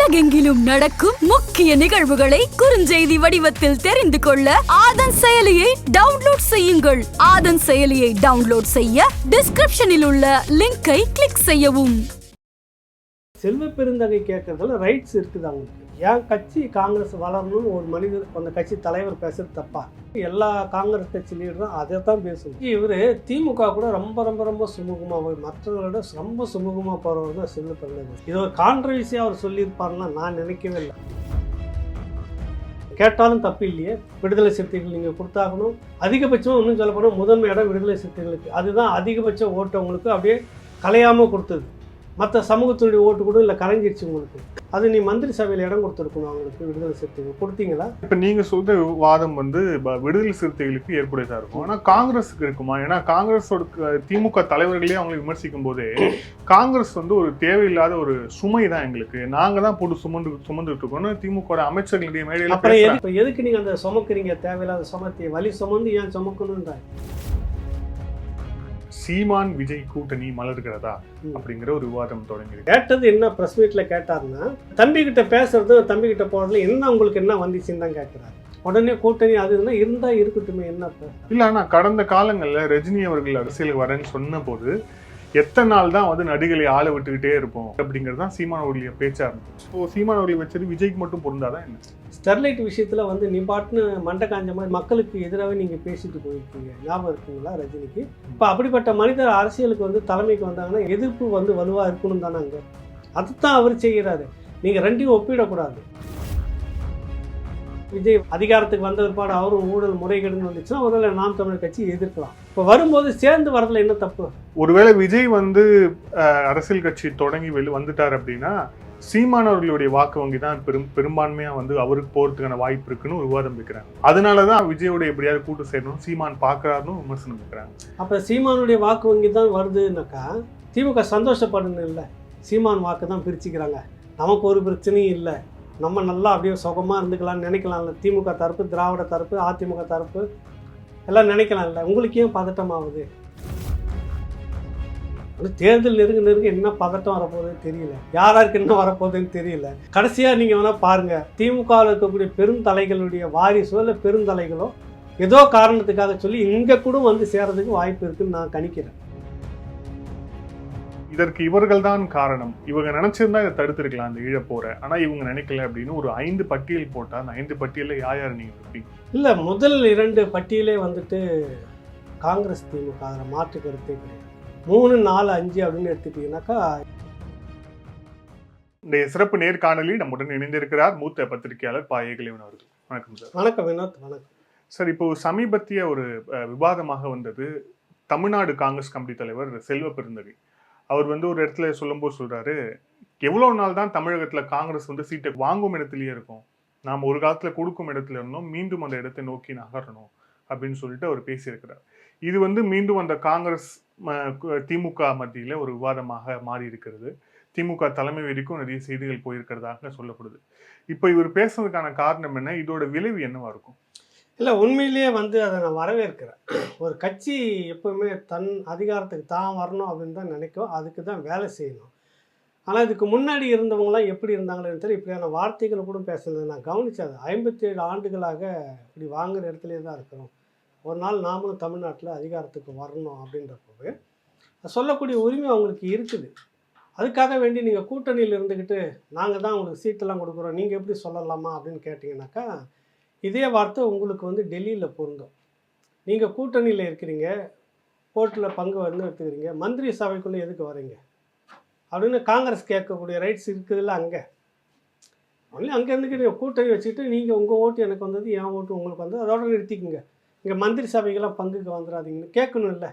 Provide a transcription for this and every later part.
உலகெங்கிலும் நடக்கும் முக்கிய நிகழ்வுகளை குறுஞ்செய்தி வடிவத்தில் தெரிந்து கொள்ள ஆதன் செயலியை டவுன்லோட் செய்யுங்கள். ஆதன் செயலியை டவுன்லோட் செய்ய டிஸ்கிரிப்ஷனில் உள்ள லிங்கை கிளிக் செய்யவும். செல்வ பெருந்தகை கேட்கறதுல ரைட்ஸ் இருக்குது அவங்களுக்கு. ஏன் கட்சி காங்கிரஸ் வளரணும்னு ஒரு மனிதர் அந்த கட்சி தலைவர் பேசுறது தப்பா? எல்லா காங்கிரஸ் கட்சி லீடரும் அதை தான் பேசுவோம். இவர் திமுக கூட ரொம்ப ரொம்ப ரொம்ப சுமூகமாக மற்றவர்களோட ரொம்ப சுமூகமாக போகிறவர் தான் செல்வ பெருந்தகை. இது ஒரு கான்ட்ரவர்சியாக அவர் சொல்லியிருப்பாருன்னா நான் நினைக்கவே இல்லை. கேட்டாலும் தப்பு இல்லையே, விடுதலை சிறுத்தைகள் நீங்கள் கொடுத்தாகணும். அதிகபட்சம் இன்னும் சொல்ல போனால் முதன்மை இடம் விடுதலை சிறுத்தைகளுக்கு. அதுதான் அதிகபட்ச ஓட்டு அவங்களுக்கு அப்படியே கலையாமல் கொடுத்தது. மற்ற சமூகத்தினுடைய ஓட்டு கூட இல்லை கரைஞ்சிருச்சு உங்களுக்கு. அது நீ மந்திரி சபையில் இடம் கொடுத்துருக்கணும் அவங்களுக்கு. விடுதலை சிறுத்தைகள் கொடுத்தீங்களா? இப்போ நீங்கள் சொல்கிற வாதம் விடுதலை சிறுத்தைகளுக்கு ஏற்புடையதாக இருக்கும். ஆனால் காங்கிரஸுக்கு இருக்குமா? ஏன்னா காங்கிரஸோட திமுக தலைவர்களே அவங்களை விமர்சிக்கும் போதே காங்கிரஸ் ஒரு தேவையில்லாத ஒரு சுமை தான் எங்களுக்கு, நாங்கள் தான் போட்டு சுமந்துட்டு இருக்கோம்னு திமுக அமைச்சர்களுடைய மேடையில். அப்புறம் எதுக்கு நீங்கள் அந்த சுமக்குறீங்க? தேவையில்லாத சுமத்தி வலி சுமந்து ஏன் சுமக்கணுன்ற சீமான் விஜய் கூட்டணி மலர்கிறதா அப்படிங்கிற ஒரு விவாதம் தொடங்கி கேட்டது என்ன பிரஸ் மீட்ல கேட்டாருன்னா, தம்பி கிட்ட பேசுறது தம்பி கிட்ட போறதுல என்ன உங்களுக்கு என்ன வந்துச்சுன்னு தான் கேட்கிறாரு. உடனே கூட்டணி அதுன்னா இருந்தா இருக்கட்டுமே என்ன இல்ல. ஆனா கடந்த காலங்கள்ல ரஜினி அவர்கள் அரசியலுக்கு வரேன்னு சொன்ன போது எத்தனை நாள் தான் நடிகளை ஆள விட்டுக்கிட்டே இருப்போம் அப்படிங்கிறது தான் சீமான் அவர்களுடைய பேச்சா இருந்துச்சு. ஸோ சீமான் அவர்கள் வச்சது விஜய்க்கு மட்டும் பொருந்தாதான் என்ன? ஸ்டெர்லைட் விஷயத்தில் நீ பாட்டுன்னு மண்டை காஞ்ச மாதிரி மக்களுக்கு எதிராகவே நீங்கள் பேசிட்டு போயிருக்கீங்க. ஞாபகம் இருக்குங்களா ரஜினிக்கு? இப்போ அப்படிப்பட்ட மனிதர் அரசியலுக்கு தலைமைக்கு வந்தாங்கன்னா எதிர்ப்பு வலுவாக இருக்கணும் தானே அங்கே. அதுதான் அவர் செய்கிறாரு. நீங்கள் ரெண்டையும் ஒப்பிடக்கூடாது. விஜய் அதிகாரத்துக்கு வந்த பிற்பாடு அவரும் ஊழல் முறைகேடுன்னு வந்துச்சுன்னா ஒருவேளை நாம் தமிழர் கட்சி எதிர்க்கலாம். இப்போ வரும்போது சேர்ந்து வரதுல என்ன தப்பு? ஒருவேளை விஜய் அரசியல் கட்சி தொடங்கி வந்துட்டார் அப்படின்னா சீமானவர்களுடைய வாக்கு வங்கி தான் பெரும்பான்மையா அவருக்கு போறதுக்கான வாய்ப்பு இருக்குன்னு ஒரு விவாதம் வைக்கிறாங்க. அதனாலதான் விஜயோட எப்படியாவது கூட்டு சேரணும் சீமான் பாக்குறாருன்னு விமர்சனம் வைக்கிறாங்க. அப்ப சீமானுடைய வாக்கு வங்கி தான் வருதுன்னாக்கா திமுக சந்தோஷப்படணும் இல்லை? சீமான் வாக்கு தான் பிரிச்சுக்கிறாங்க, நமக்கு ஒரு பிரச்சனையும் இல்லை, நம்ம நல்லா அப்படியே சுகமா இருந்துக்கலாம்னு நினைக்கலாம்ல. திமுக தரப்பு, திராவிட தரப்பு, அதிமுக தரப்பு எல்லாம் நினைக்கலாம் இல்லை? உங்களுக்கு ஏன் பதட்டம் ஆகுது? தேர்தல் நெருங்க என்ன பதட்டம் வரப்போகுதுன்னு தெரியல, யாராருக்கு என்ன வரப்போகுதுன்னு தெரியல. கடைசியாக நீங்கள் வேணால் பாருங்கள், திமுகவில் இருக்கக்கூடிய பெருந்தலைகளுடைய வாரிசோ இல்லை பெருந்தலைகளோ ஏதோ காரணத்துக்காக சொல்லி இங்கே கூட சேர்றதுக்கு வாய்ப்பு இருக்குன்னு நான் கணிக்கிறேன். இதற்கு இவர்கள் தான் காரணம். இவங்க நினைச்சிருந்தா இதை தடுத்திருக்கலாம் அந்த ஈழப்போரை. ஆனா இவங்க நினைக்கல அப்படின்னு ஒரு 5 பட்டியல் போட்டா அந்த 5 பட்டியல யார் நீங்க வைப்பீங்க? இல்ல, முதல் 2 பட்டியலே காங்கிரஸ் திமுக, அதில் மாற்று கருத்தே கிடையாது. 3, 4, 5 அப்படின்னு எடுத்துட்டீங்கன்னாக்கா. இந்த சிறப்பு நேர்காணலில் நம்முடன் இணைந்திருக்கிறார் மூத்த பத்திரிகையாளர் பா. ஏகலைவன் அவர்கள். வணக்கம் சார். வணக்கம் வினோத். வணக்கம் சார். இப்போ சமீபத்திய ஒரு விவாதமாக வந்தது தமிழ்நாடு காங்கிரஸ் கமிட்டி தலைவர் செல்வ பெருந்தகை. அவர் ஒரு இடத்துல சொல்லும்போது சொல்றாரு, எவ்வளவு நாள் தான் தமிழகத்துல காங்கிரஸ் சீட்டை வாங்கும் இடத்துலயே இருக்கும், நாம் ஒரு காலத்துல கொடுக்கும் இடத்துல இருந்தோம், மீண்டும் அந்த இடத்தை நோக்கி நகரணும் அப்படின்னு சொல்லிட்டு அவர் பேசியிருக்கிறார். இது மீண்டும் அந்த காங்கிரஸ் திமுக மத்தியில ஒரு விவாதமாக மாறி இருக்கிறது. திமுக தலைமை வரைக்கும் நிறைய செய்திகள் போயிருக்கிறதாக சொல்லப்படுது. இப்போ இவர் பேசுறதுக்கான காரணம் என்ன? இதோட விளைவு என்னவா இருக்கும்? இல்லை, உண்மையிலேயே அதை நான் வரவேற்கிறேன். ஒரு கட்சி எப்பவுமே தன் அதிகாரத்துக்கு தான் வரணும் அப்படின்னு தான் நினைக்கும், அதுக்கு தான் வேலை செய்யணும். ஆனால் இதுக்கு முன்னாடி இருந்தவங்களாம் எப்படி இருந்தாங்களேன்னு தெரியல, இப்படியான வார்த்தைகளை கூட பேசுறது நான் கவனிச்சது. 57 ஆண்டுகளாக இப்படி வாங்குகிற இடத்துலேயே தான் இருக்கிறோம். ஒரு நாள் நாமளும் தமிழ்நாட்டில் அதிகாரத்துக்கு வரணும் அப்படின்றப்பவே சொல்லக்கூடிய உரிமை அவங்களுக்கு இருக்குது. அதுக்காக வேண்டி நீங்கள் கூட்டணியில் இருந்துக்கிட்டு நாங்கள் தான் உங்களுக்கு சீட்டெல்லாம் கொடுக்குறோம், நீங்கள் எப்படி சொல்லலாமா அப்படின்னு கேட்டிங்கனாக்கா இதே வார்த்தை உங்களுக்கு டெல்லியில் பொருந்தும். நீங்கள் கூட்டணியில் இருக்கிறீங்க, போட்டில் பங்கு எடுத்துக்கிறீங்க, மந்திரி சபைக்குள்ளே எதுக்கு வரீங்க அப்படின்னு காங்கிரஸ் கேட்கக்கூடிய ரைட்ஸ் இருக்குதுல்ல. அங்கே இருந்துக்கிட்டு கூட்டணி வச்சுக்கிட்டு நீங்கள் உங்கள் ஓட்டு எனக்கு வந்தது, என் ஓட்டு உங்களுக்கு வந்தது, அதோட நிறுத்திக்குங்க, இங்கே மந்திரி சபைக்கெல்லாம் பங்குக்கு வந்துடாதீங்கன்னு கேட்கணும் இல்லை?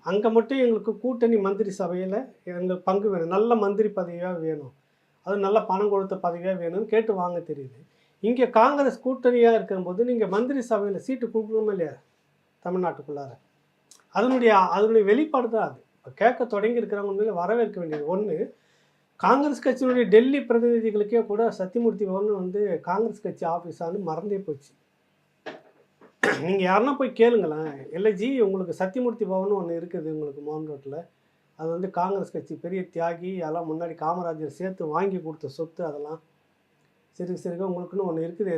அங்கே மட்டும் எங்களுக்கு கூட்டணி மந்திரி சபையில் எங்களுக்கு பங்கு வேணும், நல்ல மந்திரி பதவியாக வேணும், அது நல்ல பணம் கொடுத்த பதவியாக வேணும்னு கேட்டு வாங்க தெரியுது. இங்கே காங்கிரஸ் கூட்டணியாக இருக்கும்போது நீங்கள் மந்திரி சபையில் சீட்டு கொடுக்கணுமா இல்லையா தமிழ்நாட்டுக்குள்ளார? அதனுடைய வெளிப்பாடு தான் அது. இப்போ கேட்க தொடங்கி இருக்கிறவங்க மேலே வரவேற்க வேண்டியது. ஒன்று, காங்கிரஸ் கட்சியினுடைய டெல்லி பிரதிநிதிகளுக்கே கூட சத்தியமூர்த்தி பவன் காங்கிரஸ் கட்சி ஆஃபீஸான்னு மறந்தே போச்சு. நீங்கள் யாருன்னா போய் கேளுங்களேன், இல்லை ஜி உங்களுக்கு சத்தியமூர்த்தி பவன் ஒன்று இருக்குது உங்களுக்கு மோகன் ரோட்டில், அது வந்து காங்கிரஸ் கட்சி பெரிய தியாகி, அதெல்லாம் முன்னாடி காமராஜர் சேர்த்து வாங்கி கொடுத்த சொத்து அதெல்லாம். சிறுக சிறுக உங்களுக்குன்னு ஒன்று இருக்குது.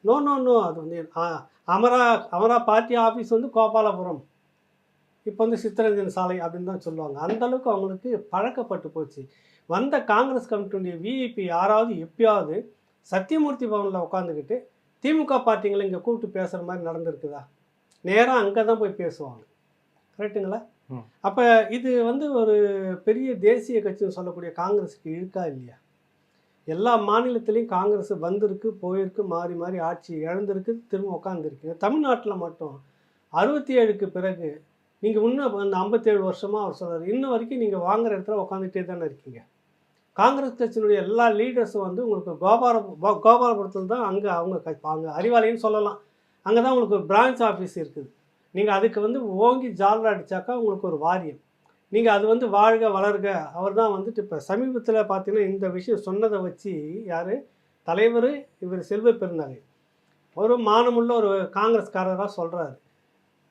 நோ நோ நோ அது வந்து அமரா அமரா பார்ட்டி ஆஃபீஸ் வந்து கோபாலபுரம், இப்போ வந்து சித்தரஞ்சன் சாலை அப்படின்னு தான் சொல்லுவாங்க. அந்தளவுக்கு அவங்களுக்கு பழக்கப்பட்டு போச்சு. வந்த காங்கிரஸ் கமிட்டியுடைய விஐபி யாராவது எப்பயாவது சத்தியமூர்த்தி பவனில் உட்காந்துக்கிட்டு திமுக பார்ட்டிங்களை இங்கே கூப்பிட்டு பேசுகிற மாதிரி நடந்திருக்குதா? நேராக அங்கே தான் போய் பேசுவாங்க. கரெக்டுங்களா? அப்போ இது வந்து ஒரு பெரிய தேசிய கட்சின்னு சொல்லக்கூடிய காங்கிரஸுக்கு இருக்கா இல்லையா? எல்லா மாநிலத்திலையும் காங்கிரஸ் வந்திருக்கு, போயிருக்கு, மாறி மாறி ஆட்சி இழந்திருக்கு, திரும்ப உட்காந்துருக்கீங்க. தமிழ்நாட்டில் மட்டும் 67க்கு பிறகு நீங்கள் இன்னும் அந்த 57 வருஷமாக அவர் சொல்கிறார், இன்ன வரைக்கும் நீங்கள் வாங்குகிற இடத்துல உட்காந்துட்டே தானே இருக்கீங்க. காங்கிரஸ் கட்சியினுடைய எல்லா லீடர்ஸும் வந்து உங்களுக்கு கோபாலபுரத்தில் தான் அவங்க அறிவாலயம்னு சொல்லலாம். அங்கே தான் உங்களுக்கு பிரான்ச் ஆஃபீஸ் இருக்குது. நீங்கள் அதுக்கு வந்து ஓங்கி ஜாலரா அடித்தாக்கா உங்களுக்கு ஒரு வாரியம். நீங்கள் அது வந்து வாழ்க வளர்க. அவர் தான் வந்துட்டு இப்போ சமீபத்தில் பார்த்தீங்கன்னா இந்த விஷயம் சொன்னதை வச்சு யார் தலைவர் இவர் செல்வ பெருந்தகை ஒரு மானமுள்ள ஒரு காங்கிரஸ்காரராக சொல்கிறாரு,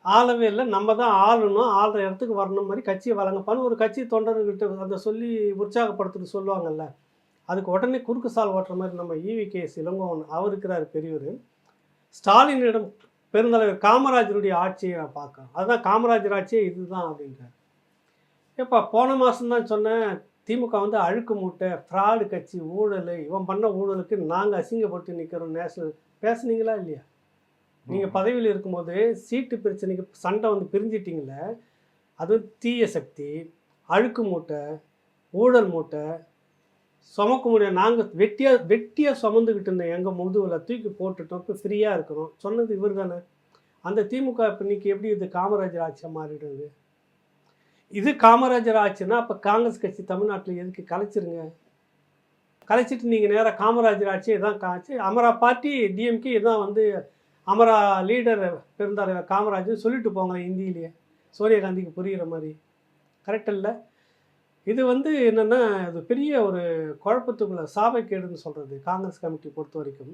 ஆளவே இல்லை, நம்ம தான் ஆளணும், ஆளுற இடத்துக்கு வரணும் மாதிரி கட்சியை வழங்கப்பான்னு ஒரு கட்சி தொண்டர்கிட்ட அந்த சொல்லி உற்சாகப்படுத்துட்டு சொல்லுவாங்கல்ல. அதுக்கு உடனே குறுக்கு சால் ஓட்டுற மாதிரி நம்ம EVKS இளங்கோவன் அவர் இருக்கிறார் பெரியவர். ஸ்டாலினிடம் பெருந்தலைவர் காமராஜருடைய ஆட்சியை நான் பார்க்குறேன், அதுதான் காமராஜர் ஆட்சியே இதுதான் அப்படின்றார். எப்போ போன மாதம் தான் சொன்னேன், திமுக வந்து அழுக்கு மூட்டை, ஃப்ராடு கட்சி, ஊழல், இவன் பண்ண ஊழலுக்கு நாங்கள் அசிங்கப்பட்டு நிற்கிறோம் நேஷனல். பேசுனீங்களா இல்லையா? நீங்கள் பதவியில் இருக்கும்போது சீட்டு பிரச்சனைக்கு சண்டை வந்து பிரிஞ்சிட்டிங்களே, அது தீய சக்தி, அழுக்கு மூட்டை, ஊழல் மூட்டை, சுமக்க முடியாது, நாங்கள் வெட்டியாக சுமந்துக்கிட்டு இருந்தோம், எங்கள் முதுகில் தூக்கி போட்டுட்டோம், இப்போ ஃப்ரீயாக இருக்கிறோம் சொன்னது இவர் தானே. அந்த திமுக இப்போ இன்றைக்கி எப்படி இது காமராஜர் ஆட்சியாக மாறிடுது? இது காமராஜர் ஆட்சின்னா அப்போ காங்கிரஸ் கட்சி தமிழ்நாட்டில் எதுக்கு? கலைச்சிருங்க. கலைச்சிட்டு நீங்கள் நேராக காமராஜர் ஆட்சி இதான் காட்சி. அமரா பார்ட்டி டிஎம்கே இதான் வந்து அமரா லீடர் பெருந்தலைவர் காமராஜர் சொல்லிட்டு போங்க இந்தியிலேயே, சோனியா காந்திக்கு புரிகிற மாதிரி. கரெக்ட் இல்லை? இது வந்து என்னென்னா அது பெரிய ஒரு குழப்பத்துக்குள்ள சாபக்கேடுன்னு சொல்கிறது காங்கிரஸ் கமிட்டி பொறுத்த வரைக்கும்.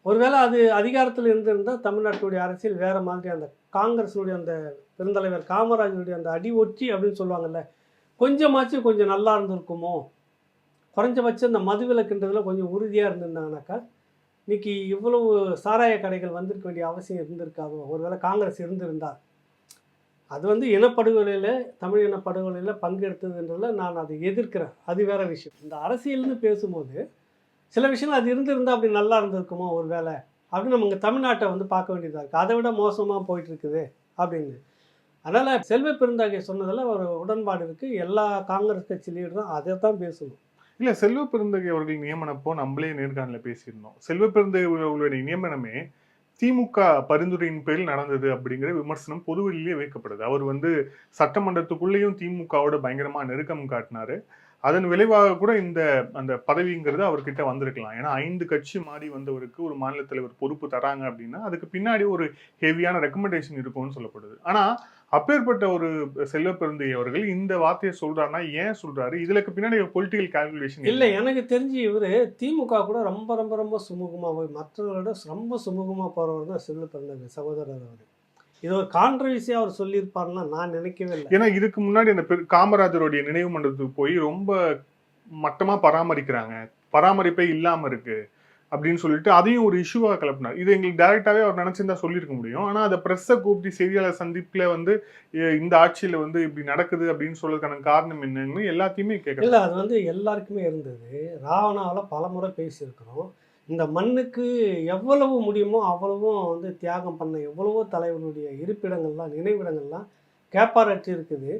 ஒருவேளை அது அதிகாரத்தில் இருந்திருந்தால் தமிழ்நாட்டுடைய அரசியல் வேறு மாதிரி, அந்த காங்கிரஸுடைய அந்த பெருந்தலைவர் காமராஜருடைய அந்த அடி ஒற்றி அப்படின்னு சொல்லுவாங்கல்ல, கொஞ்சமாச்சும் கொஞ்சம் நல்லா இருந்திருக்குமோ, குறைஞ்சபட்சம் இந்த மதுவிலக்குன்றதுல கொஞ்சம் உறுதியாக இருந்திருந்தாங்கனாக்கா இன்றைக்கி இவ்வளவு சாராய கடைகள் வந்திருக்க வேண்டிய அவசியம் இருந்திருக்காதோ. ஒருவேளை காங்கிரஸ் இருந்திருந்தால் அது வந்து இனப்படுகொலையில், தமிழ் இனப்படுகொலையில் பங்கெடுத்ததுன்றதில் நான் அதை எதிர்க்கிறேன், அது வேறு விஷயம். இந்த அரசியல்னு பேசும்போது சில விஷயங்கள் அது இருந்திருந்தால் அப்படி நல்லா இருந்திருக்குமோ ஒரு வேலை அப்படின்னு நம்ம இங்கே தமிழ்நாட்டை வந்து பார்க்க வேண்டியதாக இருக்குது. அதை விட மோசமாக போயிட்டுருக்குது அப்படின்னு. அதனால் செல்வ பெருந்தகை சொன்னதில் ஒரு உடன்பாடு இருக்குது. எல்லா காங்கிரஸ் கட்சி லீடரும் அதை தான் பேசணும். இல்லை, செல்வ பெருந்தகை அவர்கள் நியமனப்போ நம்மளே நேர்காணலில் பேசியிருந்தோம். செல்வ பெருந்தகை அவர்களுடைய நியமனமே திமுக பரிந்துரையின் பேரில் நடந்தது அப்படிங்கிற விமர்சனம் பொதுவெளியிலே வைக்கப்படுது. அவர் வந்து சட்டமன்றத்துக்குள்ளேயும் திமுகவோட பயங்கரமா நெருக்கம் காட்டினாரு. அதன் விளைவாக கூட அந்த பதவிங்கிறது அவர்கிட்ட வந்திருக்கலாம். ஏன்னா 5 கட்சி மாறி வந்தவருக்கு ஒரு மாநில தலைவர் பொறுப்பு தராங்க அப்படின்னா அதுக்கு பின்னாடி ஒரு ஹெவியான ரெக்கமெண்டேஷன் இருக்கும்னு சொல்லப்படுது. ஆனா அப்பேற்பட்ட ஒரு செல்வ பெருந்தகை அவர்கள் இந்த வார்த்தையை சொல்றாருன்னா ஏன் சொல்றாரு? இதுக்கு பின்னாடி பொலிட்டிக்கல் கால்குலேஷன் இல்லை. எனக்கு தெரிஞ்சு இவர் திமுக கூட ரொம்ப ரொம்ப ரொம்ப சுமூகமாக போய் மற்றவர்களோட ரொம்ப சுமூகமாக போகிறவர் தான் செல்வ பெருந்தகை சகோதரர். அவர் இது ஒரு கான்ட்ரவர்சியாக அவர் சொல்லியிருப்பாருன்னா நான் நினைக்கவே இல்லை. ஏன்னா இதுக்கு முன்னாடி அந்த காமராஜருடைய நினைவு மண்டபத்துக்கு போய் ரொம்ப மட்டமா பராமரிக்கிறாங்க, பராமரிப்பே இல்லாம இருக்கு அப்படின்னு சொல்லிட்டு அதையும் ஒரு இஷ்யூவா கிளப்பினார். இது எங்களுக்கு டைரக்டாவே அவர் நினைச்சிருந்தா சொல்லியிருக்க முடியும். ஆனா அதை பிரஸ்ஸை கூப்பிட்டு செய்தியாளர் சந்திப்புல வந்து இந்த ஆட்சியில வந்து இப்படி நடக்குது அப்படின்னு சொல்றதுக்கான காரணம் என்னன்னு எல்லாத்தையுமே கேட்கல. இல்லை, அது வந்து எல்லாருக்குமே இருந்தது. ராவணாவில் பல முறை பேசியிருக்கிறோம். இந்த மண்ணுக்கு எவ்வளவு முடியுமோ அவ்வளவும் வந்து தியாகம் பண்ண எவ்வளவோ தலைவர்களுடைய இருப்பிடங்கள்லாம், நினைவிடங்கள்லாம் கேப்பாரற்றி இருக்குது.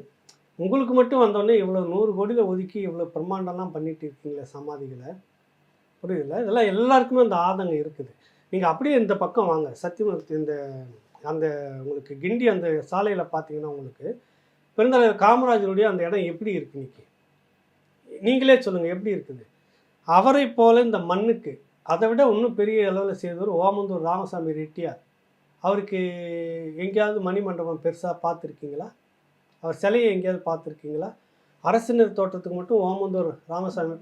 உங்களுக்கு மட்டும் வந்தோடனே இவ்வளோ 100 கோடியில் ஒதுக்கி இவ்வளோ பிரம்மாண்டம்லாம் பண்ணிட்டு இருக்கீங்களே சமாதிகளை, புரியுதுல்ல? இதெல்லாம் எல்லாருக்குமே அந்த ஆதங்கம் இருக்குது. நீங்கள் அப்படியே இந்த பக்கம் வாங்க, சத்தியமூர்த்தி அந்த உங்களுக்கு கிண்டி அந்த சாலையில் பார்த்தீங்கன்னா உங்களுக்கு பெருந்தலைவர் காமராஜருடைய அந்த இடம் எப்படி இருக்குது இன்னைக்கு? நீங்களே சொல்லுங்கள் எப்படி இருக்குது? அவரை போல இந்த மண்ணுக்கு அதை விட இன்னும் பெரிய அளவில் செய்தவர் ஓமந்தூர் ராமசாமி ரெட்டியார். அவருக்கு எங்கேயாவது மணிமண்டபம் பெருசாக பார்த்துருக்கீங்களா? அவர் சிலையை எங்கேயாவது பார்த்துருக்கீங்களா? அரசினர் தோட்டத்துக்கு மட்டும் ஓமந்தூர் ராமசாமி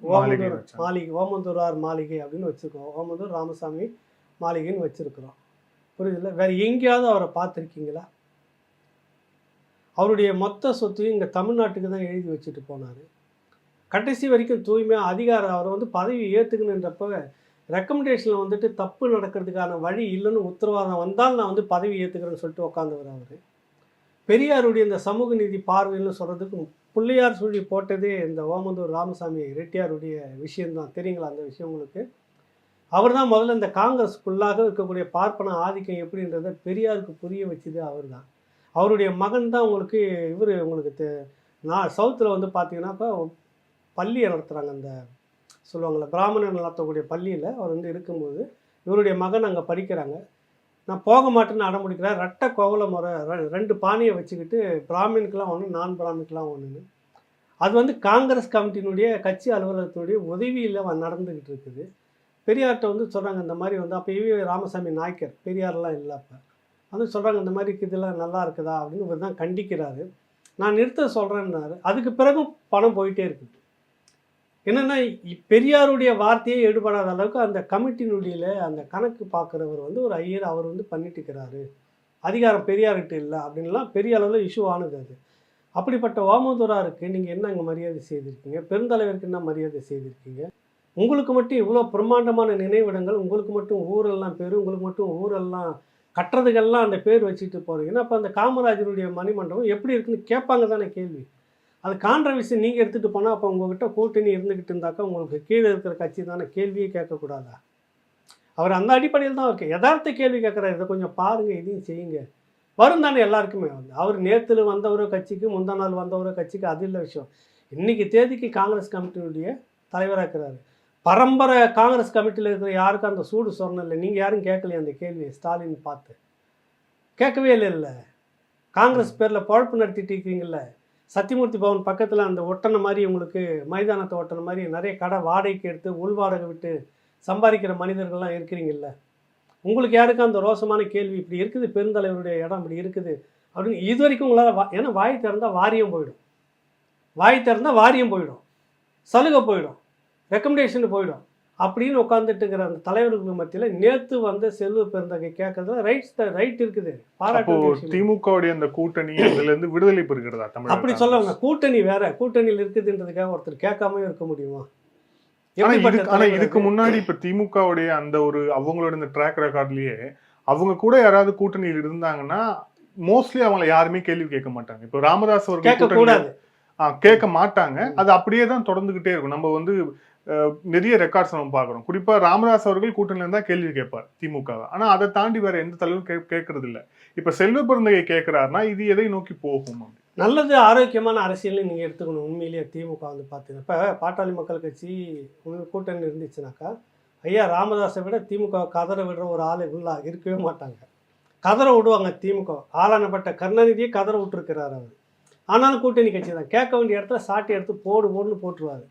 ஓமந்தூரார் மாளிகை அப்படின்னு வச்சுருக்கோம். ஓமந்தூர் ராமசாமி மாளிகைன்னு வச்சுருக்குறோம். புரியுதுல்ல? வேறு எங்கேயாவது அவரை பார்த்துருக்கீங்களா? அவருடைய மொத்த சொத்தையும் இங்கே தமிழ்நாட்டுக்கு தான் எழுதி வச்சுட்டு போனார். கடைசி வரைக்கும் தூய்மையாக அதிகாரம் அவர் வந்து பதவி ஏற்றுக்கணுன்றப்ப ரெக்கமெண்டேஷனில் வந்துட்டு தப்பு நடக்கிறதுக்கான வழி இல்லைன்னு உத்தரவாதம் வந்தால் நான் வந்து பதவி ஏற்றுக்கிறேன்னு சொல்லிட்டு உட்காந்தவர் அவர். பெரியாருடைய இந்த சமூக நீதி பார்வைன்னு சொல்கிறதுக்கு பிள்ளையார் சுழி போட்டதே இந்த ஓமந்தூர் ராமசாமி ரெட்டியாருடைய விஷயம்தான். தெரியுங்களா அந்த விஷயம் உங்களுக்கு? அவர் தான் முதல்ல இந்த காங்கிரஸுக்குள்ளாக இருக்கக்கூடிய பார்ப்பன ஆதிக்கம் எப்படின்றத பெரியாருக்கு புரிய வச்சது அவர் தான். அவருடைய மகன் தான் உங்களுக்கு உங்களுக்கு நான் சவுத்தில் வந்து பார்த்தீங்கன்னாக்கா பள்ளியை நடத்துகிறாங்க. அந்த சொல்லுவாங்கள்ல பிராமணர் நடத்தக்கூடிய பள்ளியில் அவர் வந்து இருக்கும்போது இவருடைய மகன் அங்கே படிக்கிறாங்க. நான் போக மாட்டேன்னு அடம் பிடிக்கிறேன். ரெட்டை கோவல முறை 2 பானையை வச்சுக்கிட்டு பிராமினுக்கெலாம் ஒன்று, நான் பிராமினுக்கெலாம் ஒன்றுன்னு. அது வந்து காங்கிரஸ் கமிட்டியினுடைய கட்சி அலுவலகத்தினுடைய உதவியில் நடந்துக்கிட்டு இருக்குது. பெரியார்கிட்ட வந்து சொல்கிறாங்க இந்த மாதிரி வந்து அப்போ ராமசாமி நாய்க்கர் பெரியாரெலாம் இல்லை அப்போ வந்து சொல்கிறாங்க இந்த மாதிரி இதெல்லாம் நல்லா இருக்குதா அப்படின்னு இவர் தான் கண்டிக்கிறாரு. நான் நிறுத்த சொல்கிறேன்னாரு. அதுக்கு பிறகும் பணம் போயிட்டே இருக்குது. என்னென்னா பெரியாருடைய வார்த்தையே எடுபடாத அளவுக்கு அந்த கமிட்டினுடைய அந்த கணக்கு பார்க்குறவர் வந்து ஒரு ஐயர் அவர் வந்து பண்ணிட்டு இருக்கிறாரு. அதிகாரம் பெரியார்கிட்ட இல்லை அப்படின்லாம் பெரிய அளவில் இஷ்யூ ஆனது அது. அப்படிப்பட்ட ஓமந்தூராருக்கு நீங்கள் என்ன அங்கே மரியாதை செய்திருக்கீங்க? பெருந்தலைவருக்கு என்ன மரியாதை செய்திருக்கீங்க? உங்களுக்கு மட்டும் இவ்வளோ பிரம்மாண்டமான நினைவிடங்கள், உங்களுக்கு மட்டும் ஊரெல்லாம் பேர், உங்களுக்கு மட்டும் ஊரெல்லாம் கட்டுறதுக்கெல்லாம் அந்த பேர் வச்சுட்டு போகிறீங்கன்னா அப்போ அந்த காமராஜருடைய மணிமண்டபம் எப்படி இருக்குன்னு கேட்பாங்க தானே கேள்வி. அது கான்ட்ரவர்சி நீங்கள் எடுத்துகிட்டு போனால் அப்போ உங்கள்கிட்ட கூட்டணி இருந்துக்கிட்டு இருந்தாக்கா உங்களுக்கு கீழே இருக்கிற கட்சி தானே கேள்வியே கேட்கக்கூடாதா? அவர் அந்த அடிப்படையில் தான் இருக்கு யதார்த்த கேள்வி கேட்குறாரு. இதை கொஞ்சம் பாருங்கள், இதையும் செய்யுங்க. வரும் தானே எல்லாருக்குமே வந்து. அவர் நேற்றுல வந்தவரோ கட்சிக்கு, முந்தா நாள் வந்தவரோ கட்சிக்கு, அது இல்லை விஷயம். இன்றைக்கி தேதிக்கு காங்கிரஸ் கமிட்டியினுடைய தலைவராக இருக்கிறாரு. பரம்பரை காங்கிரஸ் கமிட்டியில் இருக்கிற யாருக்கும் அந்த சூடு சொரணம் இல்லை. நீங்கள் யாரும் கேட்கலையே அந்த கேள்வியை ஸ்டாலின் பார்த்து? கேட்கவே இல்லை. காங்கிரஸ் பேரில் பொழப்பு நடத்திட்டு இருக்கீங்கல்ல. சத்தியமூர்த்தி பவன் பக்கத்தில் அந்த ஒட்டனை மாதிரி உங்களுக்கு மைதானத்தை ஒட்டனை மாதிரி நிறைய கடை வாடகைக்கு எடுத்து உள்வாடகை விட்டு சம்பாதிக்கிற மனிதர்கள்லாம் இருக்கிறீங்கல்ல. உங்களுக்கு யாருக்கும் அந்த ரோசமான கேள்வி இப்படி இருக்குது, பெருந்தலைவருடைய இடம் இப்படி இருக்குது அப்படின்னு இது வரைக்கும் உங்களால் ஏன்னா வாய் திறந்தால் வாரியம் போயிடும். வாய் திறந்தால் வாரியம் போயிடும், சலுகை போயிடும், ரெக்கமெண்டேஷன் போயிடும் அப்படின்னு உட்காந்துட்டு இருக்கிற அந்த தலைவர்களுக்கு மத்தியில் நேற்று வந்து செல்வ பெருந்தகை கேட்கறதுல ரைட் இருக்குது. பாராட்டு. திமுகவுடைய அந்த கூட்டணி அதுல இருந்து விடுதலை பெறுகிறதா தமிழ்? அப்படி சொல்லுவாங்க. கூட்டணி வேற, கூட்டணியில் இருக்குதுன்றதுக்காக ஒருத்தர் கேட்காம இருக்க முடியுமா? ஆனா இதுக்கு முன்னாடி இப்ப திமுகவுடைய அந்த ஒரு அவங்களோட இந்த ட்ராக் ரெக்கார்ட்லயே அவங்க கூட யாராவது கூட்டணியில் இருந்தாங்கன்னா மோஸ்ட்லி அவங்களை யாருமே கேள்வி கேட்க மாட்டாங்க. இப்போ ராமதாஸ் அவர்கள் கேட்க மாட்டாங்க. அது அப்படியே தான் தொடர்ந்துகிட்டே இருக்கும். நம்ம வந்து நிறைய ரெக்கார்ட்ஸ் நம்ம பார்க்குறோம். குறிப்பா ராமதாஸ் அவர்கள் கூட்டணியில தான் கேள்வி கேட்பார் திமுகவை. ஆனா அதை தாண்டி வேற எந்த தலைவரும் கேட்கறது இல்லை. இப்ப செல்வ பெருந்தகை கேட்கிறாருன்னா இது எதை நோக்கி போகும்? நல்லது, ஆரோக்கியமான அரசியல் நீங்க எடுத்துக்கணும். உண்மையிலேயே திமுக வந்து பார்த்தீங்கன்னா இப்போ பாட்டாளி மக்கள் கட்சி கூட்டணி இருந்துச்சுனாக்கா ஐயா ராமதாஸை விட திமுக கதற விடுற ஒரு ஆள் இருக்கவே மாட்டாங்க. கதற விடுவாங்க. திமுக ஆளானப்பட்ட கருணாநிதியை கதற விட்டுருக்கிறார் அவர். ஆனாலும் கூட்டணி கட்சி தான். கேட்க வேண்டிய இடத்துல சாட்டி எடுத்து போடுன்னு போட்டுருவாரு.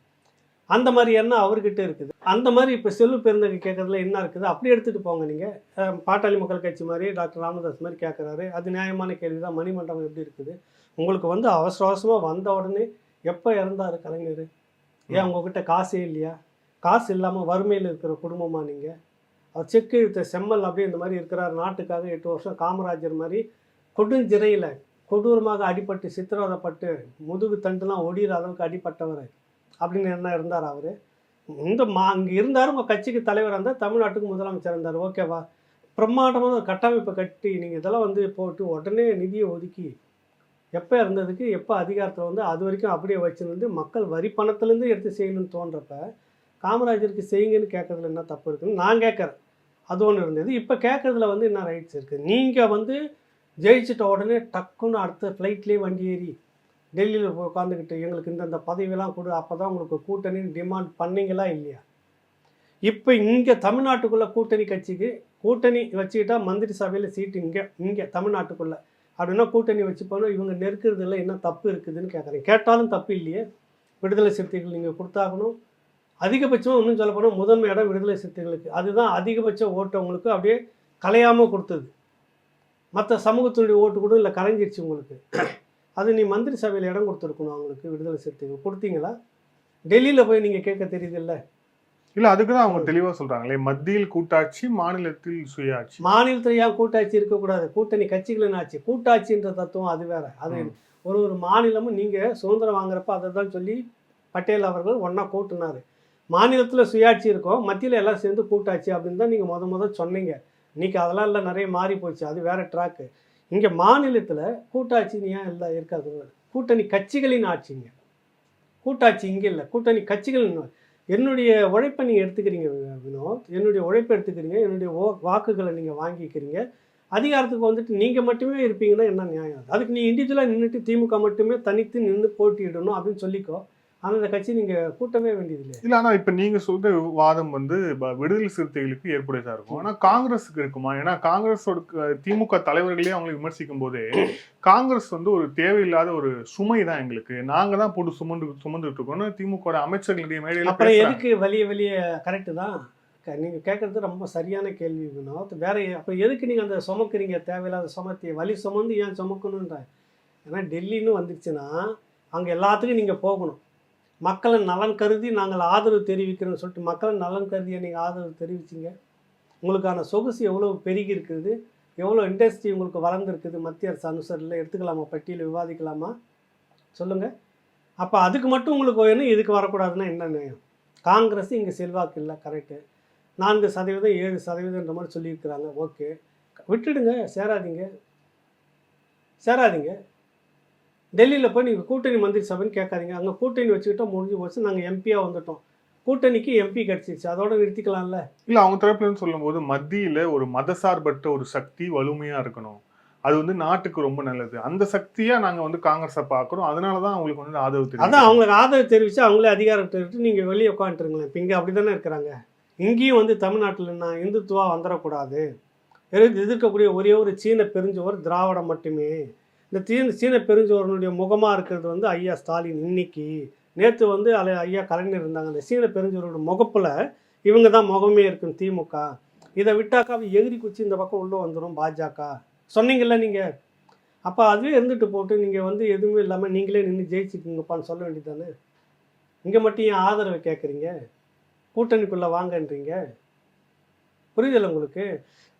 அந்த மாதிரி எண்ணம் அவர்கிட்ட இருக்குது. அந்த மாதிரி இப்போ செல்வ பெருந்தகை கேட்கறதுல என்ன இருக்குது அப்படி எடுத்துகிட்டு போங்க. நீங்கள் பாட்டாளி மக்கள் கட்சி மாதிரி டாக்டர் ராமதாஸ் மாதிரி கேட்குறாரு, அது நியாயமான கேள்வி தான். மணிமண்டபம் எப்படி இருக்குது? உங்களுக்கு வந்து அவசரமாக வந்த உடனே எப்போ இறந்தார் கலைஞர்? ஏன் உங்ககிட்ட காசே இல்லையா? காசு இல்லாமல் வறுமையில் இருக்கிற குடும்பமா நீங்கள்? அவர் செக்கு இழுத்த செம்மல் அப்படியே இந்த மாதிரி இருக்கிறார். நாட்டுக்காக 8 வருஷம் காமராஜர் மாதிரி கொடுஞ்சிறையில் கொடூரமாக அடிபட்டு சித்திரவதைப்பட்டு முதுகு தண்டுலாம் ஒடிகிற அளவுக்கு அடிப்பட்டவர் அப்படின்னு என்ன இருந்தார் அவர்? இங்கே இருந்தார். உங்கள் கட்சிக்கு தலைவராக இருந்தால், தமிழ்நாட்டுக்கு முதலமைச்சர் இருந்தார். ஓகேவா? பிரம்மாண்டமான ஒரு கட்டமைப்பை கட்டி நீங்கள் இதெல்லாம் வந்து போட்டு உடனே நிதியை ஒதுக்கி எப்போ இருந்ததுக்கு எப்போ அதிகாரத்தில் வந்து அது வரைக்கும் அப்படியே வச்சுருந்து மக்கள் வரி பணத்துலேருந்து எடுத்து செய்யணும்னு தோன்றப்ப காமராஜருக்கு செய்யுங்கன்னு கேட்கறதுல என்ன தப்பு இருக்குன்னு நான் கேட்குறேன். அது ஒன்று இருந்தது. இப்போ கேட்குறதுல வந்து என்ன ரைட்ஸ் இருக்குது? நீங்கள் வந்து ஜெயிச்சிட்ட உடனே டக்குன்னு அடுத்த ஃப்ளைட்லேயே வண்டி ஏறி டெல்லியில் உட்காந்துக்கிட்டு எங்களுக்கு இந்தந்த பதவியெல்லாம் கொடு, அப்போ தான் உங்களுக்கு கூட்டணின்னு டிமாண்ட் பண்ணிங்களா இல்லையா? இப்போ இங்கே தமிழ்நாட்டுக்குள்ளே கூட்டணி கட்சிக்கு கூட்டணி வச்சுக்கிட்டா மந்திரி சபையில் சீட்டு இங்கே தமிழ்நாட்டுக்குள்ளே அப்படின்னா கூட்டணி வச்சு போனால் இவங்க நெருக்கிறதுல என்ன தப்பு இருக்குதுன்னு கேட்குறேன். கேட்டாலும் தப்பு இல்லையே. விடுதலை சிறுத்தைகள் நீங்கள் கொடுத்தாகணும். அதிகபட்சமாக இன்னும் சொல்ல போனால் முதன்மை இடம் விடுதலை சிறுத்தைகளுக்கு. அதுதான் அதிகபட்ச ஓட்டு அவங்களுக்கு அப்படியே கலையாமல் கொடுத்தது. மற்ற சமூகத்தினுடைய ஓட்டு கூட இல்லை, கலைஞ்சிருச்சு உங்களுக்கு. அது நீ மந்திரி சபையில் இடம் கொடுத்துருக்கணும் அவங்களுக்கு. விடுதலை சிறுத்தைகள் கொடுத்தீங்களா? டெல்லியில் போய் நீங்கள் கேட்க தெரியுதில்ல. இல்லை, அதுக்கு தான் அவங்க தெளிவாக சொல்கிறாங்களே, மத்தியில் கூட்டாட்சி, மாநிலத்தில் சுயாட்சி. மாநிலத்தில் ஏன் கூட்டாட்சி இருக்கக்கூடாது? கூட்டணி கட்சிகளின் ஆட்சி. கூட்டாட்சின்ற தத்துவம் அது வேற. அது ஒரு மாநிலமும் நீங்கள் சுதந்திரம் வாங்குறப்ப அதை தான் சொல்லி பட்டேல் அவர்கள் ஒன்றா கூட்டினார். மாநிலத்தில் சுயாட்சி இருக்கும், மத்தியில் எல்லாம் சேர்ந்து கூட்டாட்சி அப்படின்னு தான் நீங்கள் முத சொன்னீங்க. இன்றைக்கி அதெல்லாம் இல்லை, நிறைய மாறி போச்சு, அது வேறு ட்ராக்கு. இங்கே மாநிலத்தில் கூட்டாட்சின்னு ஏன் இல்லை இருக்காது? கூட்டணி கட்சிகளின் ஆட்சிங்க, கூட்டாட்சி இங்கே இல்லை, கூட்டணி கட்சிகளின். என்னுடைய உழைப்பை நீங்கள் எடுத்துக்கிறீங்க வினோத், என்னுடைய உழைப்பை எடுத்துக்கிறீங்க, என்னுடைய வாக்குகளை நீங்கள் வாங்கிக்கிறீங்க. அதிகாரத்துக்கு வந்துட்டு நீங்கள் மட்டுமே இருப்பீங்கன்னா என்ன நியாயம்? அதுக்கு நீ இண்டிவிஜுவலாக நின்றுட்டு திமுக மட்டுமே தனித்து நின்று போட்டியிடணும் அப்படின்னு சொல்லிக்கோ. ஆனால் அந்த கட்சி நீங்கள் கூட்டவே வேண்டியதில்லை. இல்லை, ஆனால் இப்போ நீங்கள் சொல்ற வாதம் வந்து விடுதலை சிறுத்தைகளுக்கு ஏற்புடையதாக இருக்கும், ஆனால் காங்கிரஸுக்கு இருக்குமா? ஏன்னா காங்கிரஸோட திமுக தலைவர்களே அவங்களை விமர்சிக்கும் போதே காங்கிரஸ் வந்து ஒரு தேவையில்லாத ஒரு சுமை தான் எங்களுக்கு, நாங்கள் தான் போட்டு சுமந்துட்டு இருக்கோம்னு திமுக அமைச்சர்களுடைய மேடையில். அப்புறம் எதுக்கு வெளியே கரெக்டு தான் நீங்கள் கேட்குறது, ரொம்ப சரியான கேள்வி வினோத். வேற அப்புறம் எதுக்கு நீங்கள் அந்த சுமக்குறீங்க? தேவையில்லாத சுமத்தி வலி சுமந்து ஏன் சுமக்கணுன்ற? ஏன்னா டெல்லின்னு வந்துச்சுன்னா அங்கே எல்லாத்துக்கும் நீங்கள் போகணும். மக்களின் நலன் கருதி நாங்கள் ஆதரவு தெரிவிக்கிறோன்னு சொல்லிட்டு மக்களின் நலன் கருதியை நீங்கள் ஆதரவு தெரிவிச்சிங்க. உங்களுக்கான சொகுசு எவ்வளோ பெருகி இருக்குது, எவ்வளோ இண்டஸ்ட்ரி உங்களுக்கு வளர்ந்துருக்குது, மத்திய அரசு அனுசரில் எடுத்துக்கலாமா? பட்டியலில் விவாதிக்கலாமா? சொல்லுங்கள். அப்போ அதுக்கு மட்டும் உங்களுக்கு வேணும், இதுக்கு வரக்கூடாதுன்னா என்ன நியாயம்? காங்கிரஸ் இங்கே செல்வாக்கு இல்லை, கரெக்டு. 4% 7%ன்ற மாதிரி சொல்லியிருக்கிறாங்க, ஓகே, விட்டுடுங்க, சேராதீங்க. டெல்லியில் போய் நீங்கள் கூட்டணி மந்திரி சபைன்னு கேட்காதீங்க. அங்கே கூட்டணி வச்சுக்கிட்டோம், முடிஞ்சு போச்சு, நாங்கள் எம்பியாக வந்துட்டோம், கூட்டணிக்கு எம்பி கிடச்சிருச்சு, அதோட நிறுத்திக்கலாம்ல. இல்லை, அவங்க தரப்புலன்னு சொல்லும்போது மத்தியில் ஒரு மதசார்பற்ற ஒரு சக்தி வலிமையாக இருக்கணும், அது வந்து நாட்டுக்கு ரொம்ப நல்லது, அந்த சக்தியாக நாங்கள் வந்து காங்கிரஸை பார்க்குறோம், அதனால தான் அவங்களுக்கு வந்து ஆதரவு தெரியும். அதான் அவங்களுக்கு ஆதரவு தெரிவித்து அவங்களே அதிகாரம் தெரிவித்து நீங்கள் வெளியே உட்காந்துருங்களேன். இப்போ இங்கே அப்படி தானே இருக்கிறாங்க. இங்கேயும் வந்து தமிழ்நாட்டில் நான் இந்துத்துவா வந்துடக்கூடாது, எதிர்க்கக்கூடிய ஒரே ஒரு சீன பெருஞ்சோர் திராவிடம் மட்டுமே. இந்த சீன பெருஞ்சோரனுடைய முகமாக இருக்கிறது வந்து ஐயா ஸ்டாலின். இன்னைக்கு நேற்று வந்து ஐயா கலைஞர் இருந்தாங்க. அந்த சீன பெருஞ்சோரோட முகப்பில் இவங்க தான் முகமே இருக்குன்னு திமுக. இதை விட்டாக்கா எகிரி குச்சி இந்த பக்கம் உள்ளே வந்துடும் பாஜக. சொன்னீங்கல்ல நீங்கள். அப்போ அதுவே இருந்துட்டு போட்டு நீங்கள் வந்து எதுவுமே இல்லாமல் நீங்களே நின்று ஜெயிச்சுக்குங்கப்பான்னு சொல்ல வேண்டியது தானே. இங்கே மட்டும் ஏன் ஆதரவை கேட்குறீங்க? கூட்டணிக்குள்ளே வாங்கன்றீங்க. புரியுதில்லை உங்களுக்கு?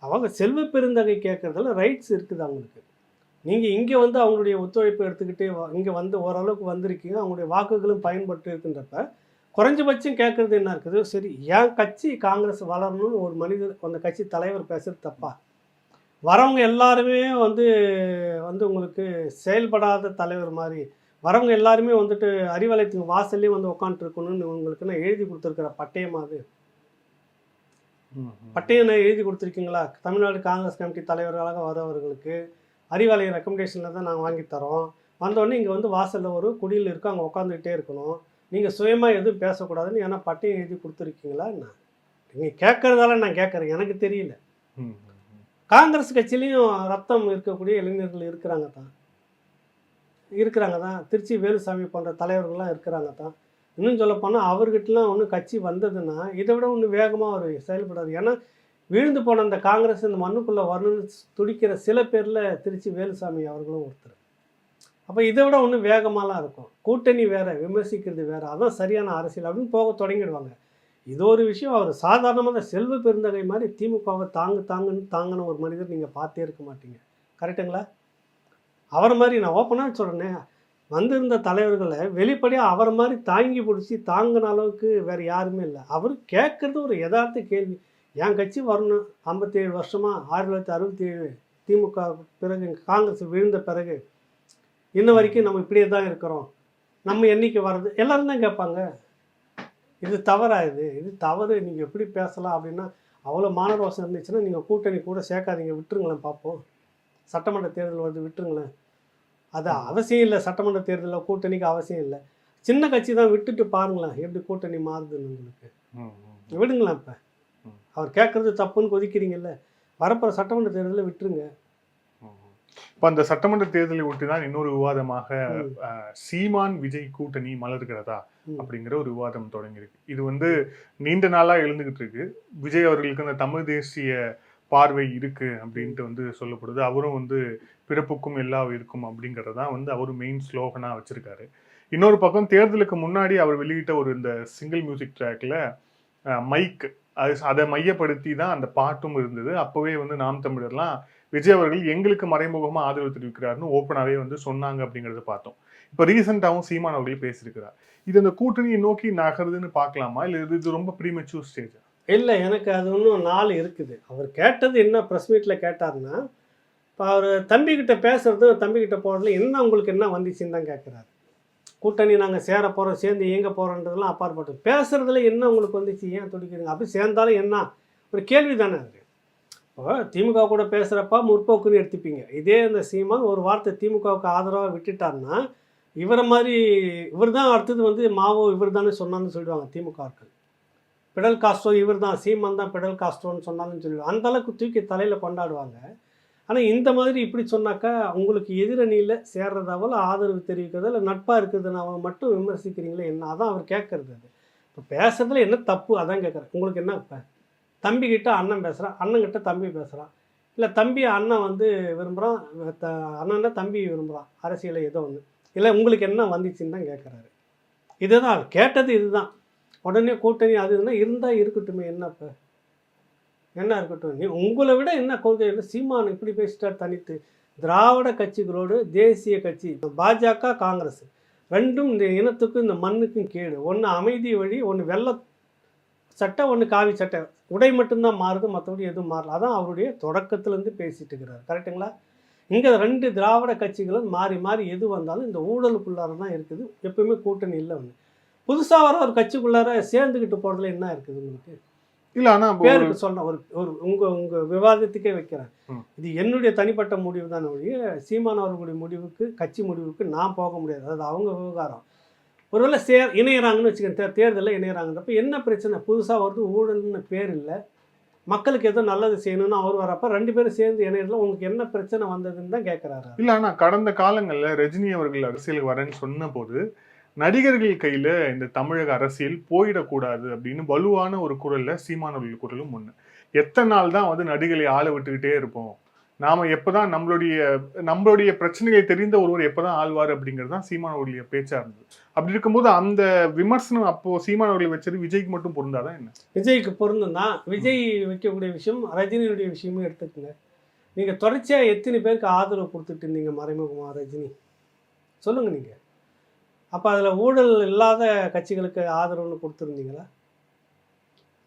அவங்க செல்வ பெருந்தகை கேட்குறதுல ரைட்ஸ் இருக்குது அவங்களுக்கு. நீங்கள் இங்கே வந்து அவங்களுடைய ஒத்துழைப்பை எடுத்துக்கிட்டு இங்கே வந்து ஓரளவுக்கு வந்திருக்கீங்க, அவங்களுடைய வாக்குகளும் பயன்பட்டு இருக்குன்றப்ப குறைஞ்சபட்சம் கேட்குறது என்ன இருக்குது? சரி, என் கட்சி காங்கிரஸ் வளரணும்னு ஒரு மனிதர், அந்த கட்சி தலைவர் பேசுகிறது தப்பா? வரவங்க எல்லாருமே வந்து உங்களுக்கு செயல்படாத தலைவர் மாதிரி, வரவங்க எல்லாருமே வந்துட்டு அறிவாலயத்துக்கு வாசல்லே வந்து உட்காந்துருக்கணும்னு உங்களுக்கு நான் எழுதி கொடுத்துருக்குற பட்டயமா? அது பட்டயம் எழுதி கொடுத்துருக்கீங்களா? தமிழ்நாடு காங்கிரஸ் கமிட்டி தலைவர்களாக வரவர்களுக்கு அறிவாலய ரெக்கமெண்டேஷனில் தான் நாங்கள் வாங்கித்தரோம். வந்தோடனே இங்கே வந்து வாசலில் ஒரு குடியில் இருக்கும், அங்கே உட்காந்துக்கிட்டே இருக்கணும், நீங்கள் சுயமாக எதுவும் பேசக்கூடாதுன்னு ஏன்னா பட்டையும் எழுதி கொடுத்துருக்கீங்களா? என்ன நீங்கள் கேட்குறதால நான் கேட்குறேன், எனக்கு தெரியல. காங்கிரஸ் கட்சியிலையும் ரத்தம் இருக்கக்கூடிய இளைஞர்கள் இருக்கிறாங்க தான். திருச்சி வேலுசாமி போன்ற தலைவர்கள்லாம் இருக்கிறாங்க தான். இன்னும் சொல்லப்போனால் அவர்கிட்டலாம் ஒன்று கட்சி வந்ததுன்னா இதை விட ஒன்று வேகமாக அவர் செயல்படாது. ஏன்னா வீழ்ந்து போன அந்த காங்கிரஸ் இந்த மண்ணுக்குள்ளே வரணும்னு துடிக்கிற சில பேரில் திருச்சி வேலுசாமி அவர்களும் ஒருத்தர். அப்போ இதை விட ஒன்று வேகமாலாம் இருக்கும். கூட்டணி வேறு, விமர்சிக்கிறது வேறு, அதான் சரியான அரசியல் அப்படின்னு போக தொடங்கிடுவாங்க. இது ஒரு விஷயம். அவர் சாதாரணமாக செல்வ பெருந்தகை மாதிரி திமுகவை தாங்கின ஒரு மனிதர் நீங்கள் பார்த்தே இருக்க மாட்டீங்க. கரெக்டுங்களா? அவரை மாதிரி நான் ஓப்பனாக சொல்கிறேன், வந்திருந்த தலைவர்களை வெளிப்படையாக அவரை மாதிரி தாங்கி பிடிச்சி தாங்கின அளவுக்கு வேறு யாருமே இல்லை. அவர் கேட்குறது ஒரு யதார்த்த கேள்வி, என் கட்சி வரணும், 57 வருஷமாக 1967 திமுக பிறகு காங்கிரஸ் விழுந்த பிறகு இன்ன வரைக்கும் நம்ம இப்படியே தான் இருக்கிறோம், நம்ம என்றைக்கு வர்றது, எல்லோரும் தான் கேட்பாங்க. இது தவறா? இது தவறு, நீங்கள் எப்படி பேசலாம் அப்படின்னா அவ்வளோ மானரோசம் இருந்துச்சுன்னா நீங்கள் கூட்டணி கூட சேர்க்காதீங்க, விட்டுருங்களேன் பார்ப்போம். சட்டமன்ற தேர்தல் வருது, விட்டுருங்களேன். அது அவசியம் இல்லை, சட்டமன்ற தேர்தலில் கூட்டணிக்கு அவசியம் இல்லை. சின்ன கட்சி தான், விட்டுட்டு பாருங்களேன் எப்படி கூட்டணி மாறுதுன்னு. உங்களுக்கு விடுங்களேன். இப்போ அவர் கேட்குறது தப்புன்னு கொதிக்கிறீங்கல்ல, வரப்போகிற சட்டமன்ற தேர்தலில் விட்டுருங்க. இப்போ அந்த சட்டமன்ற தேர்தலை ஒட்டி தான் இன்னொரு விவாதமாக சீமான் விஜய் கூட்டணி மலர்கிறதா அப்படிங்கிற ஒரு விவாதம் தொடங்கியிருக்கு. இது வந்து நீண்ட நாளாக எழுந்துகிட்டு இருக்கு. விஜய் அவர்களுக்கு அந்த தமிழ் தேசிய பார்வை இருக்கு அப்படின்ட்டு வந்து சொல்லப்படுது. அவரும் வந்து பிறப்புக்கும் எல்லா இருக்கும் அப்படிங்கிறதான் வந்து அவரும் மெயின் ஸ்லோகனாக வச்சிருக்காரு. இன்னொரு பக்கம் தேர்தலுக்கு முன்னாடி அவர் வெளியிட்ட ஒரு இந்த சிங்கிள் மியூசிக் ட்ராக்ல மைக் அதை மையப்படுத்தி தான் அந்த பாட்டும் இருந்தது. அப்போவே வந்து நாம் தமிழர்லாம் விஜய் அவர்கள் எங்களுக்கு மறைமுகமா ஆதரவு தெரிவிக்கிறாருன்னு ஓப்பனாவே வந்து சொன்னாங்க அப்படிங்கறத பார்த்தோம். இப்ப ரீசெண்டாவும் சீமான் அவர்கள் பேசியிருக்கிறார். இது அந்த கூட்டணியை நோக்கி நகருதுன்னு பார்க்கலாமா, இல்ல இது ரொம்ப ப்ரீமெச்சூர் ஸ்டேஜ்? இல்லை, எனக்கு அது இன்னும் நாள் இருக்குது. அவர் கேட்டது என்ன ப்ரெஸ் மீட்டில் கேட்டார்னா, இப்போ அவர் தம்பிக்கிட்ட பேசுறது, தம்பிக்கிட்ட போகிறதுல என்ன உங்களுக்கு என்ன வந்துச்சுன்னு தான் கேட்குறாரு. கூட்டணி நாங்கள் சேர போகிறோம், சேர்ந்து இயங்க போகிறோன்றதெல்லாம் அப்பாற்பட்டது. பேசுறதுல என்ன உங்களுக்கு வந்துச்சு, ஏன் துடிக்கிறீங்க, அப்படி சேர்ந்தாலும் என்ன ஒரு கேள்வி தானே அது. இப்போ திமுக கூட பேசுகிறப்ப முற்போக்குன்னு எடுத்துப்பீங்க. இதே இந்த சீமான் ஒரு வார்த்தை திமுகவுக்கு ஆதரவாக விட்டுட்டாருன்னா, இவரை மாதிரி இவர் தான் அடுத்தது வந்து மாவோ இவர் தானே சொன்னான்னு சொல்லிடுவாங்க திமுகவுக்கு. பிடல் காஸ்ட்ரோ இவர் தான், சீமான் தான் பிடல் காஸ்ட்ரோன்னு சொன்னாலும் சொல்லுவாங்க. அந்த அளவுக்கு தூக்கி தலையில் கொண்டாடுவாங்க. ஆனால் இந்த மாதிரி இப்படி சொன்னாக்கா உங்களுக்கு எதிரணியில் சேர்றதாவோ ஆதரவு தெரிவிக்கிறதோ இல்லை நட்பாக இருக்கிறதுனால மட்டும் விமர்சிக்கிறீங்களே என்ன, அதான் அவர் கேட்குறது. அது இப்போ பேசுறதுல என்ன தப்பு அதான் கேட்குறேன். உங்களுக்கு என்ன இப்போ தம்பிக்கிட்ட அண்ணன் பேசுகிறான், அண்ணன்கிட்ட தம்பி பேசுகிறான், இல்லை தம்பி அண்ணன் வந்து விரும்புகிறான், அண்ணன்னா தம்பி விரும்புகிறான், அரசியலில் ஏதோ ஒன்று இல்லை உங்களுக்கு என்ன வந்துச்சுன்னு தான் கேட்குறாரு. இதுதான் கேட்டது, இதுதான். உடனே கூட்டணி அது இதுனா இருந்தால் இருக்கட்டுமே, என்ன இப்போ என்ன இருக்கட்டும், நீ உங்களை விட என்ன கொள்கை இல்லை. சீமான் இப்படி பேசிட்டார் தனித்து. திராவிட கட்சிகளோடு தேசிய கட்சி பாஜக காங்கிரஸ் ரெண்டும் இந்த இனத்துக்கும் இந்த மண்ணுக்கும் கேடு. ஒன்று அமைதி வழி, ஒன்று வெள்ளை சட்டை, ஒன்று காவி சட்டை, உடை மட்டும்தான் மாறுது, மற்றபடி எதுவும் மாறல. அதான் அவருடைய தொடக்கத்துலேருந்து பேசிட்டு இருக்கிறார். கரெக்டுங்களா? இங்கே ரெண்டு திராவிட கட்சிகளும் மாறி மாறி எது வந்தாலும் இந்த ஊழலுக்குள்ளார தான் இருக்குது. எப்பவுமே கூட்டணி இல்லை. ஒன்று புதுசாக வர ஒரு கட்சிக்குள்ளார சேர்ந்துக்கிட்டு போகிறதுல என்ன இருக்குது உங்களுக்கு? இல்லை, ஆனால் பேருக்கு சொன்ன ஒரு ஒரு உங்கள் விவாதத்துக்கே வைக்கிறேன். இது என்னுடைய தனிப்பட்ட முடிவு தானே ஒழிய சீமான் அவர்களுடைய முடிவுக்கு, கட்சி முடிவுக்கு நான் போக முடியாது. அதாவது அவங்க விவகாரம். ஒருவேளை இணையிறாங்கன்னு வச்சுக்கோங்க, தேர்தலில் இணையிறாங்கன்றப்ப என்ன பிரச்சனை? புதுசாக வருது, ஊழல்னு பேர் இல்லை, மக்களுக்கு ஏதோ நல்லது செய்யணும்னு அவர் வரப்ப ரெண்டு பேரும் சேர்ந்து இணையறதுல உங்களுக்கு என்ன பிரச்சனை வந்ததுன்னு தான் கேட்குறாரு. இல்லை, ஆனால் கடந்த காலங்களில் ரஜினி அவர்கள் அரசியலுக்கு வரேன்னு சொன்ன போது நடிகர்கள் கையில இந்த தமிழக அரசியல் போயிடக்கூடாது அப்படின்னு வலுவான ஒரு குரல்ல சீமானவர்கள் குரலும் ஒண்ணு. எத்தனை நாள் தான் வந்து நடிகளை ஆள விட்டுக்கிட்டே இருப்போம், நாம எப்பதான் நம்மளுடைய பிரச்சனைகளை தெரிந்த ஒருவர் எப்பதான் ஆழ்வார் அப்படிங்கிறது தான் சீமானவர்களுடைய பேச்சா இருந்தது. அப்படி இருக்கும்போது அந்த விமர்சனம் அப்போ சீமானவர்களை வச்சது விஜய்க்கு மட்டும் பொருந்தாதான் என்ன? விஜய்க்கு பொருந்தும் தான். விஜய் வைக்கக்கூடிய விஷயம் ரஜினியுடைய விஷயமும் எடுத்துக்கோங்க. நீங்க தொடர்ச்சியா எத்தனை பேருக்கு ஆதரவு கொடுத்துட்டு இருந்தீங்க மறைமுகமா ரஜினி சொல்லுங்க நீங்க. அப்போ அதில் ஊழல் இல்லாத கட்சிகளுக்கு ஆதரவுன்னு கொடுத்துருந்தீங்களா?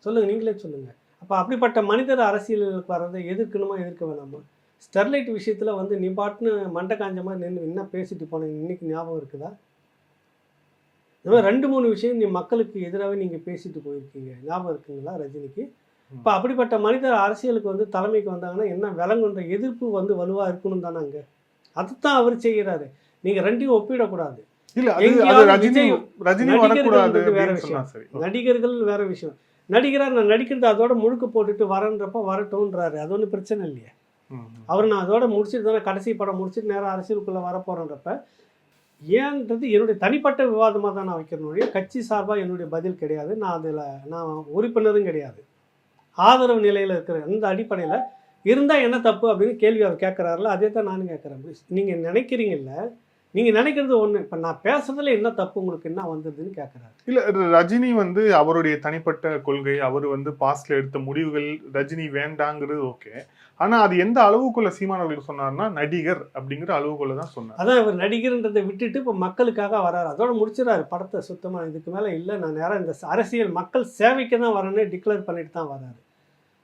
சொல்லுங்கள், நீங்களே சொல்லுங்கள். அப்போ அப்படிப்பட்ட மனிதர் அரசியலுக்கு வர்றதை எதிர்க்கணுமா எதிர்க்க வேணாமா? ஸ்டெர்லைட் விஷயத்தில் வந்து நீ பாட்டுன்னு மண்டை காஞ்ச மாதிரி நின்று என்ன பேசிட்டு போனீங்க, இன்னைக்கு ஞாபகம் இருக்குதா? இந்த மாதிரி 2-3 விஷயம் நீ மக்களுக்கு எதிராகவே நீங்கள் பேசிட்டு போயிருக்கீங்க, ஞாபகம் இருக்குங்களா ரஜினிக்கு? இப்போ அப்படிப்பட்ட மனிதர் அரசியலுக்கு வந்து தலைமைக்கு வந்தாங்கன்னா என்ன விலங்குன்ற எதிர்ப்பு வந்து வலுவாக இருக்கணும் தானே அங்கே. அதுதான் அவர் செய்கிறாரு. நீங்கள் ரெண்டையும் ஒப்பிடக்கூடாது. நடிகர்கள் வேற விஷயம். நடிகரா நான் நடிக்கிறது அதோட முழுக்க போட்டுட்டு வரன்றப்ப வரட்டும்ன்றாரு. அது ஒன்றும் பிரச்சனை இல்லையா? அவர் நான் அதோட முடிச்சுட்டு தானே கடைசி படம் முடிச்சுட்டு நேரம் அரசியலுக்குள்ள வரப்போறன்றப்ப ஏன்றது என்னுடைய தனிப்பட்ட விவாதமாக தான் நான் வைக்கிறேன். கட்சி சார்பாக என்னுடைய பதில் கிடையாது. நான் உறுப்பினரும் கிடையாது. ஆதரவு நிலையில் இருக்கிற அந்த அடிப்படையில் இருந்தால் என்ன தப்பு அப்படின்னு கேள்வி அவர் கேட்குறாருல, அதே தான் நானும் கேட்குறேன். நீங்கள் நினைக்கிறீங்கல்ல, நீங்கள் நினைக்கிறது ஒன்று, இப்போ நான் பேசுறதுல என்ன தப்பு உங்களுக்கு என்ன வந்ததுன்னு கேட்குறாரு. இல்லை, ரஜினி வந்து அவருடைய தனிப்பட்ட கொள்கை, அவர் வந்து பாஸ்ட்ல எடுத்த முடிவுகள் ரஜினி வேண்டாங்கிறது ஓகே. ஆனால் அது எந்த அளவுக்குள்ள சீமானவர்களுக்கு சொன்னார்னா நடிகர் அப்படிங்கிற அளவுக்குள்ள தான் சொன்னார். அதான் இவர் நடிகர்ன்றதை விட்டுட்டு இப்போ மக்களுக்காக வராரு, அதோட முடிச்சிடறாரு படத்தை சுத்தமாக. இதுக்கு மேலே இல்லை, நான் நேரம் இந்த அரசியல் மக்கள் சேவைக்கு தான் வரேன்னு டிக்ளேர் பண்ணிட்டு தான் வராரு.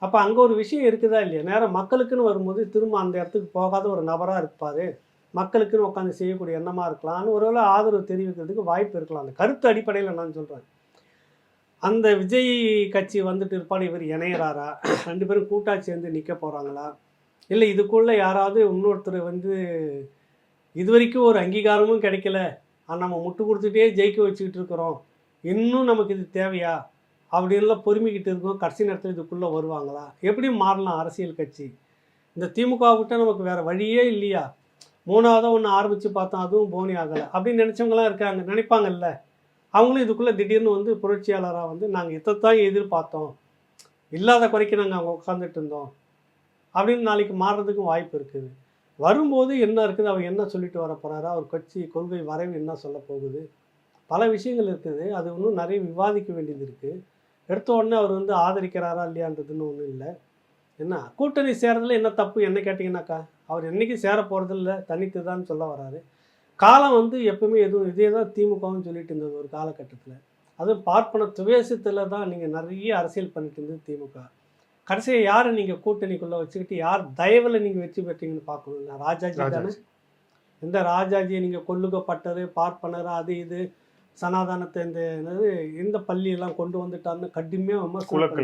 அப்போ அங்கே ஒரு விஷயம் இருக்குதா இல்லையா? நேரம் மக்களுக்குன்னு வரும்போது திரும்ப அந்த இடத்துக்கு போகாத ஒரு நபராக இருப்பார், மக்களுக்குன்னு உட்காந்து செய்யக்கூடிய எண்ணமாக இருக்கலாம்னு ஒருவேளை ஆதரவு தெரிவிக்கிறதுக்கு வாய்ப்பு இருக்கலாம். அந்த கருத்து அடிப்படையில் நான் சொல்கிறேன். அந்த விஜய் கட்சி வந்துட்டு இருப்பான்னு இவர் இணையிறாரா, 2 பேரும் கூட்டாக சேர்ந்து நிற்க போகிறாங்களா, இல்லை இதுக்குள்ளே யாராவது இன்னொருத்தர் வந்து இது வரைக்கும் ஒரு அங்கீகாரமும் கிடைக்கல, நம்ம முட்டு கொடுத்துட்டே ஜெயிக்க வச்சுக்கிட்டு இருக்கிறோம், இன்னும் நமக்கு இது தேவையா அப்படின்லாம் பொறுமிக்கிட்டு இருக்கோம், கடைசி நேரத்தில் இதுக்குள்ளே வருவாங்களா? எப்படியும் மாறலாம் அரசியல் கட்சி. இந்த திமுக விட்டால் நமக்கு வேறு வழியே இல்லையா, 3ஆவதாக ஒன்று ஆரம்பித்து பார்த்தோம், அதுவும் போனி ஆகலை அப்படின்னு நினச்சவங்களாம் இருக்காங்க, நினைப்பாங்கல்ல. அவங்களும் இதுக்குள்ளே திடீர்னு வந்து புரட்சியாளராக வந்து நாங்கள் இதைத்தான் எதிர்பார்த்தோம், இல்லாத குறைக்கு நாங்கள் அவங்க உட்காந்துட்டு இருந்தோம் அப்படின்னு நாளைக்கு மாறுறதுக்கும் வாய்ப்பு இருக்குது. வரும்போது என்ன இருக்குது, அவர் என்ன சொல்லிட்டு வர போகிறாரா, அவர் கட்சி கொள்கை வரைவு என்ன சொல்ல போகுது, பல விஷயங்கள் இருக்குது. அது இன்னும் நிறைய விவாதிக்க வேண்டியது இருக்குது. எடுத்த உடனே அவர் வந்து ஆதரிக்கிறாரா இல்லையான்றதுன்னு ஒன்றும் இல்லை. என்ன கூட்டணி சேரதுல என்ன தப்பு என்ன கேட்டிங்கன்னாக்கா, அவர் என்றைக்கும் சேர போகிறதில்ல, தனித்து தான் சொல்ல வராரு. காலம் வந்து எப்பவுமே எதுவும் இதே தான் திமுகவும் சொல்லிட்டு இருந்தது ஒரு காலகட்டத்தில். அதுவும் பார்ப்பன துவேஷத்தில் தான் நீங்கள் நிறைய அரசியல் பண்ணிட்டு இருந்தது திமுக. கடைசியா யாரை நீங்கள் கூட்டணிக்குள்ளே வச்சுக்கிட்டு யார் தயவில் நீங்கள் வெற்றி பெற்றீங்கன்னு பார்க்கணும். ராஜாஜி தானே. எந்த ராஜாஜியை நீங்கள் கொல்லுகப்பட்டது பார்ப்பனர் அது இது சனாதனத்தை இந்த பள்ளியெல்லாம் கொண்டு வந்துட்டாருன்னு கடுமையாக விமர்சனம்,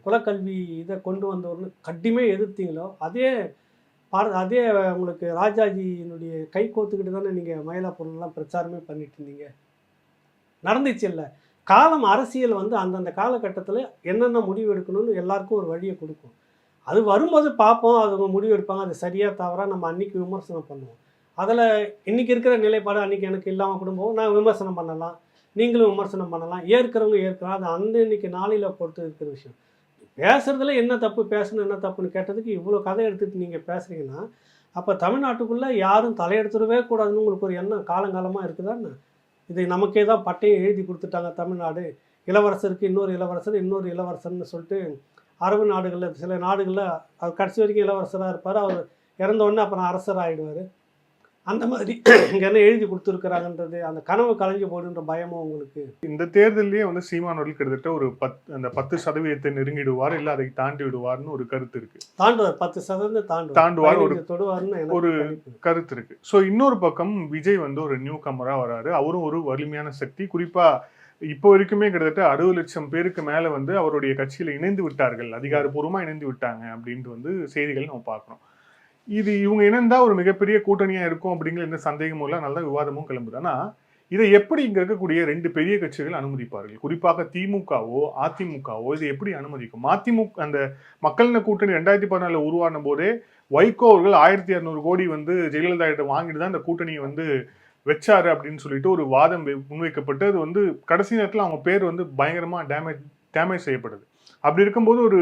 குலக்கல்வி இதை கொண்டு வந்தவர்னு கடுமையாக எதிர்த்தீங்களோ அதே உங்களுக்கு ராஜாஜியினுடைய கை கோத்துக்கிட்டு தானே நீங்கள் மயிலாப்பூர்லாம் பிரச்சாரமே பண்ணிட்டு இருந்தீங்க. நடந்துச்சு இல்லை. காலம் அரசியல் வந்து அந்தந்த காலகட்டத்தில் என்னென்ன முடிவு எடுக்கணும்னு எல்லாருக்கும் ஒரு வழியை கொடுக்கும். அது வரும்போது பார்ப்போம், அது முடிவு எடுப்பாங்க, அது சரியாக தவறாக நம்ம அன்றைக்கி விமர்சனம் பண்ணுவோம். அதில் இன்றைக்கி இருக்கிற நிலைப்பாடு அன்றைக்கி எனக்கு இல்லாமல் குடும்பம் நான் விமர்சனம் பண்ணலாம், நீங்களும் விமர்சனம் பண்ணலாம், ஏற்கிறவங்க ஏற்கலாம். அது அந்த இன்றைக்கி நாளில் பொறுத்து இருக்கிற விஷயம். பேசுகிறதுல என்ன தப்பு, பேசணும் என்ன தப்புன்னு கேட்டதுக்கு இவ்வளோ கதை எடுத்துகிட்டு நீங்கள் பேசுகிறீங்கன்னா அப்போ தமிழ்நாட்டுக்குள்ளே யாரும் தலையெடுத்துடவே கூடாதுன்னு உங்களுக்கு ஒரு எண்ணம் காலங்காலமாக இருக்குதான்னு. இதை நமக்கே தான் பட்டையை எழுதி கொடுத்துட்டாங்க. தமிழ்நாடு இளவரசருக்கு இன்னொரு இளவரசர்னு சொல்லிட்டு அரபு நாடுகளில் சில நாடுகளில் அவர் கடைசி வரைக்கும் இளவரசராக இருப்பார், அவர் இறந்த உடனே அப்புறம் அரசர் ஆகிடுவார். அந்த மாதிரி இங்கே என்ன எழுதி கொடுத்துருக்குறாங்கன்றது அந்த கனவு கலைஞ்சு போடுன்ற பயமும் உங்களுக்கு. இந்த தேர்தலையே வந்து சீமான் அவர்கள் கிட்டத்தட்ட ஒரு 10% நெருங்கிடுவார், இல்லை அதை தாண்டி விடுவார்னு ஒரு கருத்து இருக்கு. தாண்டுவார், 10% தாண்டுவார் ஒரு கருத்து இருக்கு. ஸோ இன்னொரு பக்கம் விஜய் வந்து ஒரு நியூ கமரா வராரு. அவரும் ஒரு வலிமையான சக்தி. குறிப்பா இப்போ வரைக்குமே கிட்டத்தட்ட 60 லட்சம் பேருக்கு மேல வந்து அவருடைய கட்சியில இணைந்து விட்டார்கள், அதிகாரப்பூர்வமா இணைந்து விட்டாங்க அப்படின்ட்டு வந்து செய்திகள் நம்ம பார்க்கணும். இது இவங்க இணைந்தா ஒரு மிகப்பெரிய கூட்டணியா இருக்கும் அப்படிங்கிற எந்த சந்தேகமும் இல்லை, நல்ல விவாதமும் கிளம்புது. ஆனா இதை எப்படி இங்க இருக்கக்கூடிய 2 பெரிய கட்சிகள் அனுமதிப்பார்கள்? குறிப்பாக திமுகவோ அதிமுகவோ இதை எப்படி அனுமதிக்கும்? அதிமுக அந்த மக்கள் கூட்டணி 2014 உருவான போதே வைகோ அவர்கள் 1200 கோடி வந்து ஜெயலலிதா கிட்ட வாங்கிட்டு தான் இந்த கூட்டணியை வந்து வச்சாரு அப்படின்னு சொல்லிட்டு ஒரு வாதம் முன்வைக்கப்பட்டு அது வந்து கடைசி நேரத்தில் அவங்க பேர் வந்து பயங்கரமா டேமேஜ் செய்யப்படுது. அப்படி இருக்கும்போது ஒரு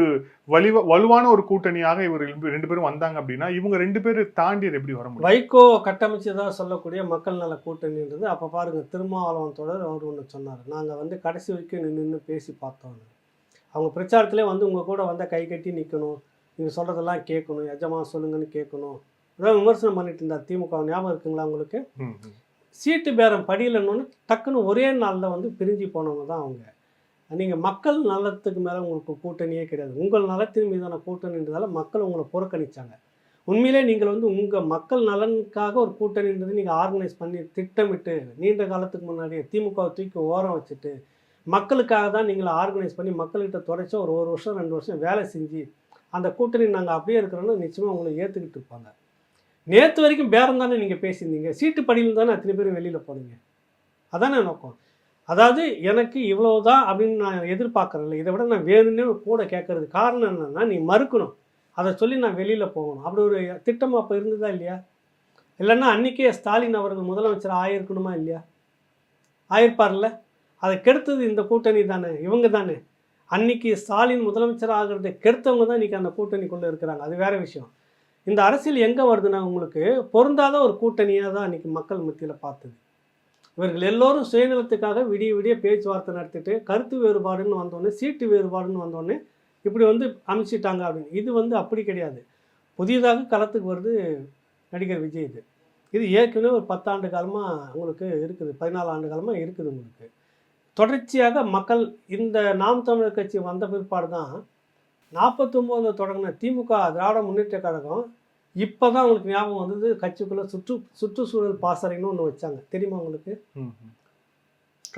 வலுவான ஒரு கூட்டணியாக இவர் 2 பேரும் வந்தாங்க அப்படின்னா இவங்க 2 பேரும் தாண்டி அது எப்படி வர முடியும்? வைகோ கட்டமைச்சதாக சொல்லக்கூடிய மக்கள் நல கூட்டணின்றது அப்போ பாருங்க, திருமாவளவன் தொடர் அவர் ஒன்று சொன்னார், நாங்கள் வந்து கடைசி வரைக்கும் நின்று பேசி பார்த்தோம். அவங்க பிரச்சாரத்திலே வந்து உங்கள் கூட வந்தால் கை கட்டி நிற்கணும், நீங்கள் சொல்கிறதெல்லாம் கேட்கணும், எஜமா சொல்லுங்கன்னு கேட்கணும், அதான் விமர்சனம் பண்ணிட்டு இருந்தார் திமுக. ஞாபகம் இருக்குங்களா உங்களுக்கு? சீட்டு பேரம் படியிலன்னு டக்குன்னு ஒரே நாளில் வந்து பிரிஞ்சு போனவங்க தான் அவங்க. நீங்கள் மக்கள் நலத்துக்கு மேலே உங்களுக்கு கூட்டணியே கிடையாது, உங்கள் நலத்தின் மீதான கூட்டணின்றதால மக்கள் உங்களை புறக்கணித்தாங்க. உண்மையிலே நீங்கள் வந்து உங்கள் மக்கள் நலனுக்காக ஒரு கூட்டணின்றது நீங்கள் ஆர்கனைஸ் பண்ணி திட்டமிட்டு நீண்ட காலத்துக்கு முன்னாடியே திமுகவை தூக்கி ஓரம் வச்சுட்டு மக்களுக்காக தான் நீங்கள் ஆர்கனைஸ் பண்ணி மக்கள்கிட்ட தொடச்சா ஒரு வருஷம் 2 வருஷம் வேலை செஞ்சு அந்த கூட்டணி நாங்கள் அப்படியே இருக்கிறோன்னா நிச்சயமாக உங்களை ஏற்றுக்கிட்டு இருப்பாங்க. நேற்று வரைக்கும் பேரம் தானே நீங்கள் பேசியிருந்தீங்க, சீட்டு படியில் தானே அத்தனை பேர் வெளியில் போனீங்க. அதானே நோக்கம். அதாவது எனக்கு இவ்வளோதான் அப்படின்னு நான் எதிர்பார்க்குறேன்ல, இதை விட நான் வேணும்னே கூட கேட்கறது காரணம் என்னென்னா நீ மறுக்கணும், அதை சொல்லி நான் வெளியில் போகணும். அப்படி ஒரு திட்டம் அப்போ இருந்ததா இல்லையா? இல்லைன்னா அன்றைக்கே ஸ்டாலின் அவர்கள் முதலமைச்சர் ஆயிருக்கணுமா இல்லையா? ஆயிருப்பார்ல. அதை கெடுத்தது இந்த கூட்டணி தானே, இவங்க தானே. அன்றைக்கி ஸ்டாலின் முதலமைச்சர் ஆகிறத கெடுத்தவங்க தான் இன்றைக்கி அந்த கூட்டணிக்குள்ளே இருக்கிறாங்க. அது வேறு விஷயம். இந்த அரசியல் எங்கே வருதுன்னா உங்களுக்கு பொருந்தாத ஒரு கூட்டணியாக தான் இன்றைக்கி மக்கள் மத்தியில் பார்த்தது. இவர்கள் எல்லோரும் சுயநலத்துக்காக விடிய விடிய பேச்சுவார்த்தை நடத்திட்டு கருத்து வேறுபாடுன்னு வந்தோடனே சீட்டு வேறுபாடுன்னு வந்தோடனே இப்படி வந்து அமைச்சிட்டாங்க அப்படின்னு. இது வந்து அப்படி கிடையாது. புதியதாக களத்துக்கு வருது நடிகர் விஜய். இது ஏற்கனவே ஒரு 10 ஆண்டு காலமாக உங்களுக்கு இருக்குது, 14 ஆண்டு காலமாக இருக்குது உங்களுக்கு. தொடர்ச்சியாக மக்கள் இந்த நாம் தமிழர் கட்சி வந்த பிற்பாடு தான் 49 தொடங்கின திமுக திராவிட முன்னேற்ற கழகம் இப்போ தான் உங்களுக்கு ஞாபகம் வந்தது, கட்சிக்குள்ளே சுற்றுச்சூழல் பாசறைன்னு ஒன்று வச்சாங்க. தெரியுமா உங்களுக்கு?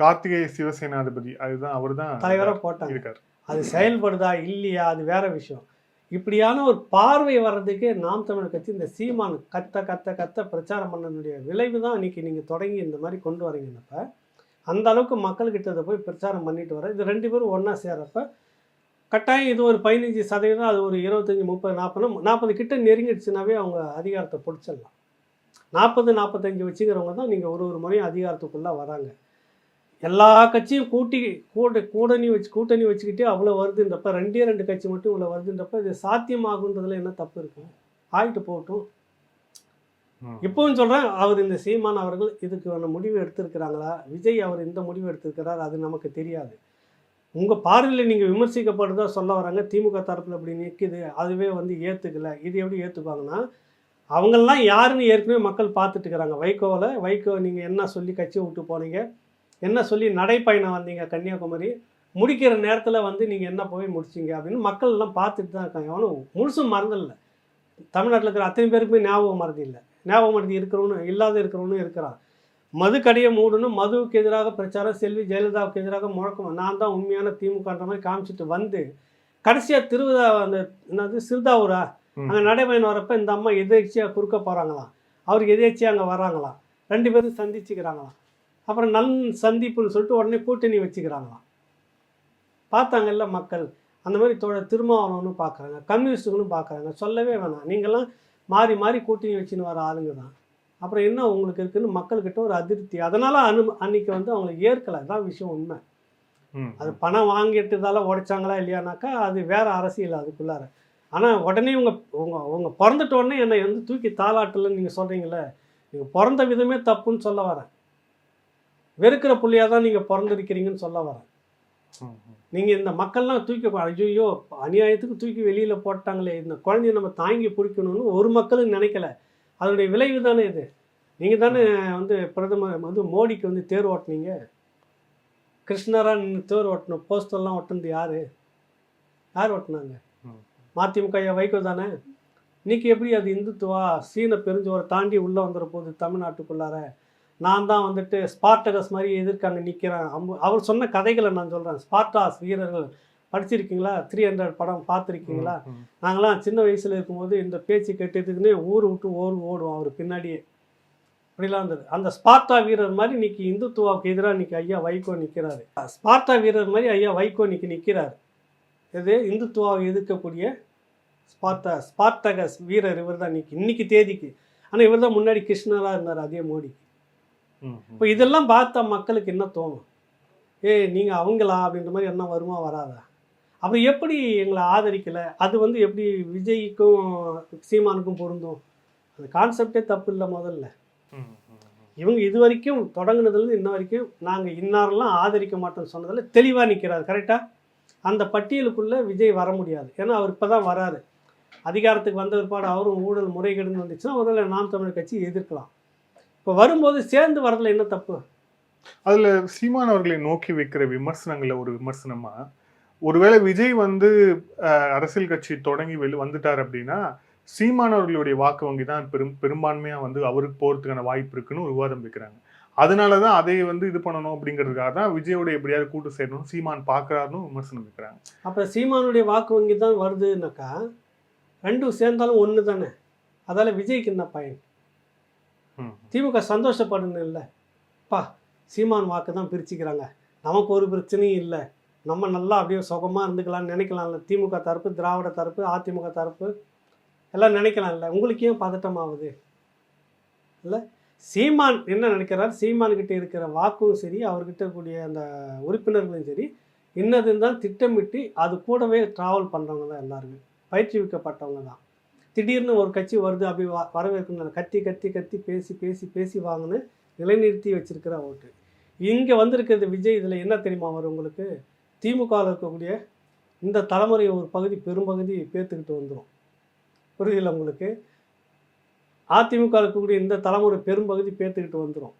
கார்த்திகேய சிவசேனாதிபதி அதுதான் அவர் தான் தலைவராக போட்டாங்க. அது செயல்படுதா இல்லையா அது வேற விஷயம். இப்படியான ஒரு பார்வை வர்றதுக்கே நாம் தமிழர் கட்சி இந்த சீமான் கத்த பிரச்சாரம் பண்ணனுடைய விளைவு தான் இன்றைக்கி நீங்கள் தொடங்கி இந்த மாதிரி கொண்டு வரீங்கன்னப்ப அந்த அளவுக்கு மக்கள்கிட்ட போய் பிரச்சாரம் பண்ணிட்டு வர இது 2 பேரும் ஒன்றா சேர்றப்ப கட்டாயம் இது ஒரு 15%, அது ஒரு 25, 30, 40 கிட்ட நெருங்கிடுச்சுனாவே அவங்க அதிகாரத்தை பிடிச்சிடலாம். 40-45 வச்சுக்கிறவங்க தான் நீங்கள் ஒரு முறையும் அதிகாரத்துக்குள்ளே வராங்க. எல்லா கட்சியும் கூட்டணி வச்சுக்கிட்டே அவ்வளோ வருதுன்றப்ப 2 கட்சி மட்டும் இவ்வளோ வருதுன்றப்ப இது சாத்தியமாகுன்றதுல என்ன தப்பு இருக்குது? ஆகிட்டு போகட்டும். இப்போவும் சொல்கிறேன், அவர் இந்த சீமான் அவர்கள் இதுக்கு முடிவு எடுத்திருக்கிறாங்களா, விஜய் அவர் இந்த முடிவு எடுத்திருக்கிறார் அது நமக்கு தெரியாது. உங்கள் பார்வையில் நீங்கள் விமர்சிக்கப்படுறதா சொல்ல வராங்க, திமுக தரப்பில் இப்படி நிற்குது, அதுவே வந்து ஏற்றுக்கல. இது எப்படி ஏற்றுக்குவாங்கன்னா, அவங்கெல்லாம் யாருன்னு ஏற்கனவே மக்கள் பார்த்துட்டு இருக்கிறாங்க. வைகோ நீங்கள் என்ன சொல்லி கட்சியை விட்டு போனீங்க, என்ன சொல்லி நடைப்பயணம் வந்தீங்க கன்னியாகுமரி, முடிக்கிற நேரத்தில் வந்து நீங்கள் என்ன போய் முடிச்சிங்க அப்படின்னு மக்கள் எல்லாம் பார்த்துட்டு தான் இருக்காங்க. அவனும் முழுசும் மறந்துடல. தமிழ்நாட்டில் இருக்கிற அத்தனை பேருக்குமே ஞாபகம் மறதி இல்லை. ஞாபகம் மறதி இருக்கிறவனும் இல்லாத இருக்கிறவனும் இருக்கிறான். மது கடையை மூடணும், மதுவுக்கு எதிராக பிரச்சாரம், செல்வி ஜெயலலிதாவுக்கு எதிராக முழக்கம், நான் தான் உண்மையான திமுகன்ற மாதிரி காமிச்சிட்டு வந்து கடைசியாக அந்த என்னது சிறுதாவூரா அங்கே நடைபயணம் வரப்போ இந்த அம்மா எதேச்சியாக குறுக்க போகிறாங்களாம், அவருக்கு எதேச்சியாக அங்கே வராங்களாம், 2 பேரும் சந்திச்சுக்கிறாங்களாம். அப்புறம் சந்திப்புன்னு சொல்லிட்டு உடனே கூட்டணி வச்சுக்கிறாங்களாம். பார்த்தாங்கல்ல மக்கள். அந்த மாதிரி திருமாவளவனு பார்க்குறாங்க, கம்யூனிஸ்ட்டுகளும் பார்க்குறாங்க. சொல்லவே வேணாம், நீங்கள்லாம் மாறி மாறி கூட்டணி வச்சுன்னு வர ஆளுங்க தான். அப்புறம் என்ன உங்களுக்கு இருக்குன்னு மக்கள்கிட்ட ஒரு அதிருப்தி. அதனால் அன்னைக்கு வந்து அவங்களை ஏற்கலை தான் விஷயம் உண்மை. அது பணம் வாங்கிட்டதால உடைச்சாங்களா இல்லையானாக்கா அது வேறு அரசியல் அதுக்குள்ளார. ஆனால் உடனே உங்க பிறந்துட்ட உடனே என்னை வந்து தூக்கி தாளாட்டலன்னு நீங்கள் சொல்கிறீங்களே, நீங்கள் பிறந்த விதமே தப்புன்னு சொல்ல வரேன். வெறுக்கிற புள்ளியாக தான் நீங்கள் பிறந்திருக்கிறீங்கன்னு சொல்ல வரேன். நீங்கள் இந்த மக்கள்லாம் தூக்கி ஐயோ அநியாயத்துக்கு தூக்கி வெளியில் போட்டாங்களே, இந்த குழந்தைய நம்ம தாங்கி பிடிக்கணும்னு ஒரு மக்களும் நினைக்கல. அதனுடைய விளைவு தானே இது. நீங்கள் தானே வந்து பிரதமர் வந்து மோடிக்கு வந்து தேர் ஓட்டினீங்க. கிருஷ்ணராக நின்று தேர் ஓட்டணும், போஸ்டர்லாம் ஓட்டுனது யார் ஓட்டினாங்க? மதிமுக வைகோ தானே. இன்னைக்கு எப்படி அது இந்துத்துவா சீன பெருஞ்சோரை தாண்டி உள்ளே வந்துட போகுது தமிழ்நாட்டுக்குள்ளார. நான் தான் வந்துட்டு ஸ்பார்டகஸ் மாதிரி எதிர்க்காங்க நிற்கிறேன். அவர் சொன்ன கதைகளை நான் சொல்கிறேன். ஸ்பார்டாஸ் வீரர்கள் படிச்சிருக்கீங்களா? 300 படம் பார்த்துருக்கீங்களா? நாங்களாம் சின்ன வயசில் இருக்கும்போது இந்த பேச்சு கேட்டதுக்குன்னே ஊர் விட்டு ஓடுவோம் அவர் பின்னாடியே. இப்படிலாம் இருந்தது. அந்த ஸ்பார்டா வீரர் மாதிரி இன்னைக்கு இந்துத்துவாவுக்கு எதிராக இன்னைக்கு ஐயா வைகோ நிற்கிறாரு. ஸ்பார்டா வீரர் மாதிரி ஐயா வைகோ இன்னைக்கு நிற்கிறார். இது இந்துத்துவாவை எதிர்க்கக்கூடிய ஸ்பார்டகஸ் வீரர் இவர் தான் இன்னைக்கு தேதிக்கு. ஆனால் இவர் தான் முன்னாடி கிருஷ்ணராக இருந்தார் அதே மோடிக்கு. இப்போ இதெல்லாம் பார்த்தா மக்களுக்கு என்ன தோணும்? நீங்கள் அவங்களா அப்படின்ற மாதிரி என்ன வருமா வராதா? அப்புறம் எப்படி எங்களை ஆதரிக்கலை? அது வந்து எப்படி விஜய்க்கும் சீமானுக்கும் பொருந்தும்? அந்த கான்செப்டே தப்பு இல்லை. முதல்ல இவங்க இது வரைக்கும் தொடங்குனதுலேருந்து இன்ன வரைக்கும் நாங்கள் இன்னாரெல்லாம் ஆதரிக்க மாட்டோம்னு சொன்னதில் தெளிவாக நிற்கிறாரு. கரெக்டாக அந்த பட்டியலுக்குள்ளே விஜய் வர முடியாது. ஏன்னா அவர் இப்போ தான் வராரு. அதிகாரத்துக்கு வந்த பிற்பாடு அவரும் ஊழல் முறைகேடுன்னு வந்துச்சுன்னா ஒருவேளை நாம் தமிழர் கட்சி எதிர்க்கலாம். இப்போ வரும்போது சேர்ந்து வரதுல என்ன தப்பு? அதில் சீமான் அவர்களை நோக்கி வைக்கிற விமர்சனங்களில் ஒரு விமர்சனமாக, ஒருவேளை விஜய் வந்து அரசியல் கட்சி தொடங்கி வந்துட்டார் அப்படின்னா சீமான் அவர்களுடைய வாக்கு வங்கி தான் பெரும்பான்மையாக வந்து அவருக்கு போகிறதுக்கான வாய்ப்பு இருக்குன்னு ஒரு விவாதம் வைக்கிறாங்க. அதனால தான் அதை வந்து இது பண்ணணும் அப்படிங்கிறதுக்காக தான் விஜயோட எப்படியாவது கூட்டு சேரணும்னு சீமான் பார்க்குறாருன்னு விமர்சனம் வைக்கிறாங்க. அப்போ சீமானுடைய வாக்கு வங்கி தான் வருதுன்னாக்கா ரெண்டும் சேர்ந்தாலும் ஒன்று தானே. அதால் விஜய்க்கு என்ன பயன்? திமுக சந்தோஷப்படணும் இல்லைப்பா, சீமான் வாக்கு தான் பிரிச்சுக்கிறாங்க, நமக்கு ஒரு பிரச்சனையும் இல்லை, நம்ம நல்லா அப்படியே சுகமாக இருந்துக்கலாம்னு நினைக்கலாம்ல. திமுக தரப்பு, திராவிட தரப்பு, அதிமுக தரப்பு எல்லாம் நினைக்கலாம்ல. உங்களுக்கு ஏன் பதட்டமாகுது? இல்லை, சீமான் என்ன நினைக்கிறார்? சீமான்கிட்ட இருக்கிற வாக்கும் சரி, அவர்கிட்ட இருக்கக்கூடிய அந்த உறுப்பினர்களும் சரி, இன்னதுன்னு தான் திட்டமிட்டு அது கூடவே ட்ராவல் பண்ணுறவங்க தான் எல்லாருமே, பயிற்சிவிக்கப்பட்டவங்க தான். திடீர்னு ஒரு கட்சி வருது அப்படி வரவேற்கணும், கத்தி கத்தி கத்தி பேசி பேசி பேசி வாங்கினு நிலைநிறுத்தி வச்சிருக்கிற ஓட்டு. இங்கே வந்திருக்கிறது விஜய். இதில் என்ன தெரியுமா வரும் உங்களுக்கு? திமுகவில் இருக்கக்கூடிய இந்த தலைமுறை ஒரு பகுதி பெரும்பகுதி பேர்த்துக்கிட்டு வந்துடும். புரியுதில்லை உங்களுக்கு? அதிமுக இருக்கக்கூடிய இந்த தலைமுறை பெரும்பகுதி பேர்த்துக்கிட்டு வந்துடும்.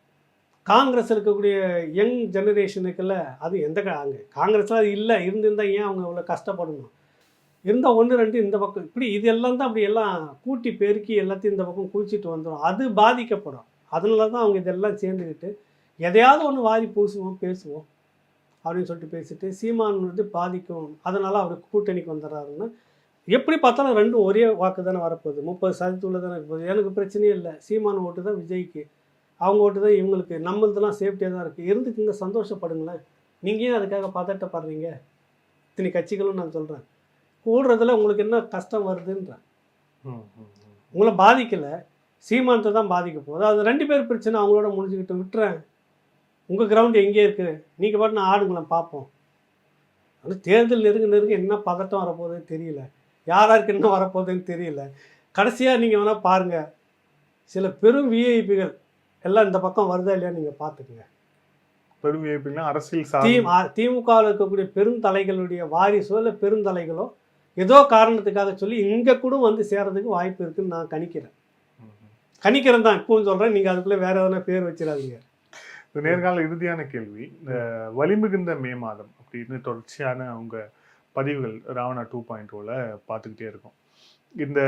காங்கிரஸ் இருக்கக்கூடிய யங் ஜெனரேஷனுக்குள்ள அது எந்த அங்கே காங்கிரஸில் அது இல்லை, இருந்திருந்தால் ஏன் அவங்க அவ்வளோ கஷ்டப்படணும்? இருந்தால் 1-2 இந்த பக்கம் இப்படி இதெல்லாம் தான் அப்படி எல்லாம் கூட்டி பெருக்கி எல்லாத்தையும் இந்த பக்கம் குளிச்சுட்டு வந்துடும். அது பாதிக்கப்படும். அதனால தான் அவங்க இதெல்லாம் சேர்ந்துக்கிட்டு எதையாவது ஒன்று வாரி பூசுவோம் பேசுவோம் அப்படின்னு சொல்லிட்டு பேசிட்டு சீமான் வந்து பாதிக்கும், அதனால் அவருக்கு கூட்டணிக்கு வந்துடுறாருன்னா எப்படி பார்த்தாலும் ரெண்டும் ஒரே வாக்கு தானே வரப்போகுது. 30% தானே இருப்போகுது. எனக்கு பிரச்சனையே இல்லை. சீமான் ஓட்டு தான் விஜய்க்கு, அவங்க ஓட்டு தான் இவங்களுக்கு. நம்மளதெல்லாம் சேஃப்டியாக தான் இருக்குது. இருந்துக்குங்க, சந்தோஷப்படுங்களேன். நீங்கள் ஏன் அதுக்காக பதட்டப்படுறீங்க? இத்தனை கட்சிகளும் நான் சொல்கிறேன், கூடுறதுல உங்களுக்கு என்ன கஷ்டம் வருதுன்றேன். உங்களை பாதிக்கலை, சீமானத்தை தான் பாதிக்க போகுது. அது 2 பேர் பிரச்சனை, அவங்களோட முடிஞ்சுக்கிட்டு விட்டுறேன். உங்கள் கிரவுண்டு எங்கே இருக்குது? நீங்கள் பாட்டு நான் ஆடுங்களேன் பார்ப்போம். ஆனால் தேர்தல் நெருங்க என்ன பதட்டம் வரப்போகுதுன்னு தெரியல, யாராருக்கு என்ன வரப்போகுதுன்னு தெரியல. கடைசியாக நீங்கள் வேணால் பாருங்கள், சில பெரும் விஐபிகள் எல்லாம் இந்த பக்கம் வருதா இல்லையா நீங்கள் பார்த்துக்குங்க. பெரும் விஐபிலாம் அரசியல் திமுகவில் இருக்கக்கூடிய பெருந்தலைகளுடைய வாரிசோ இல்லை பெருந்தலைகளோ ஏதோ காரணத்துக்காக சொல்லி இங்கே கூட வந்து சேர்றதுக்கு வாய்ப்பு இருக்குன்னு நான் கணிக்கிறேன் தான் இப்பவும் சொல்கிறேன். நீங்கள் அதுக்குள்ளே வேற எதனா பேர் வச்சிடாதீங்க. நேர்கால இறுதியான கேள்வி, இந்த வலிமிகுந்த மே மாதம் அப்படின்னு தொடர்ச்சியான அவங்க பதிவுகள் ராவணா 2.0ல பார்த்துக்கிட்டே இருக்கும். இந்த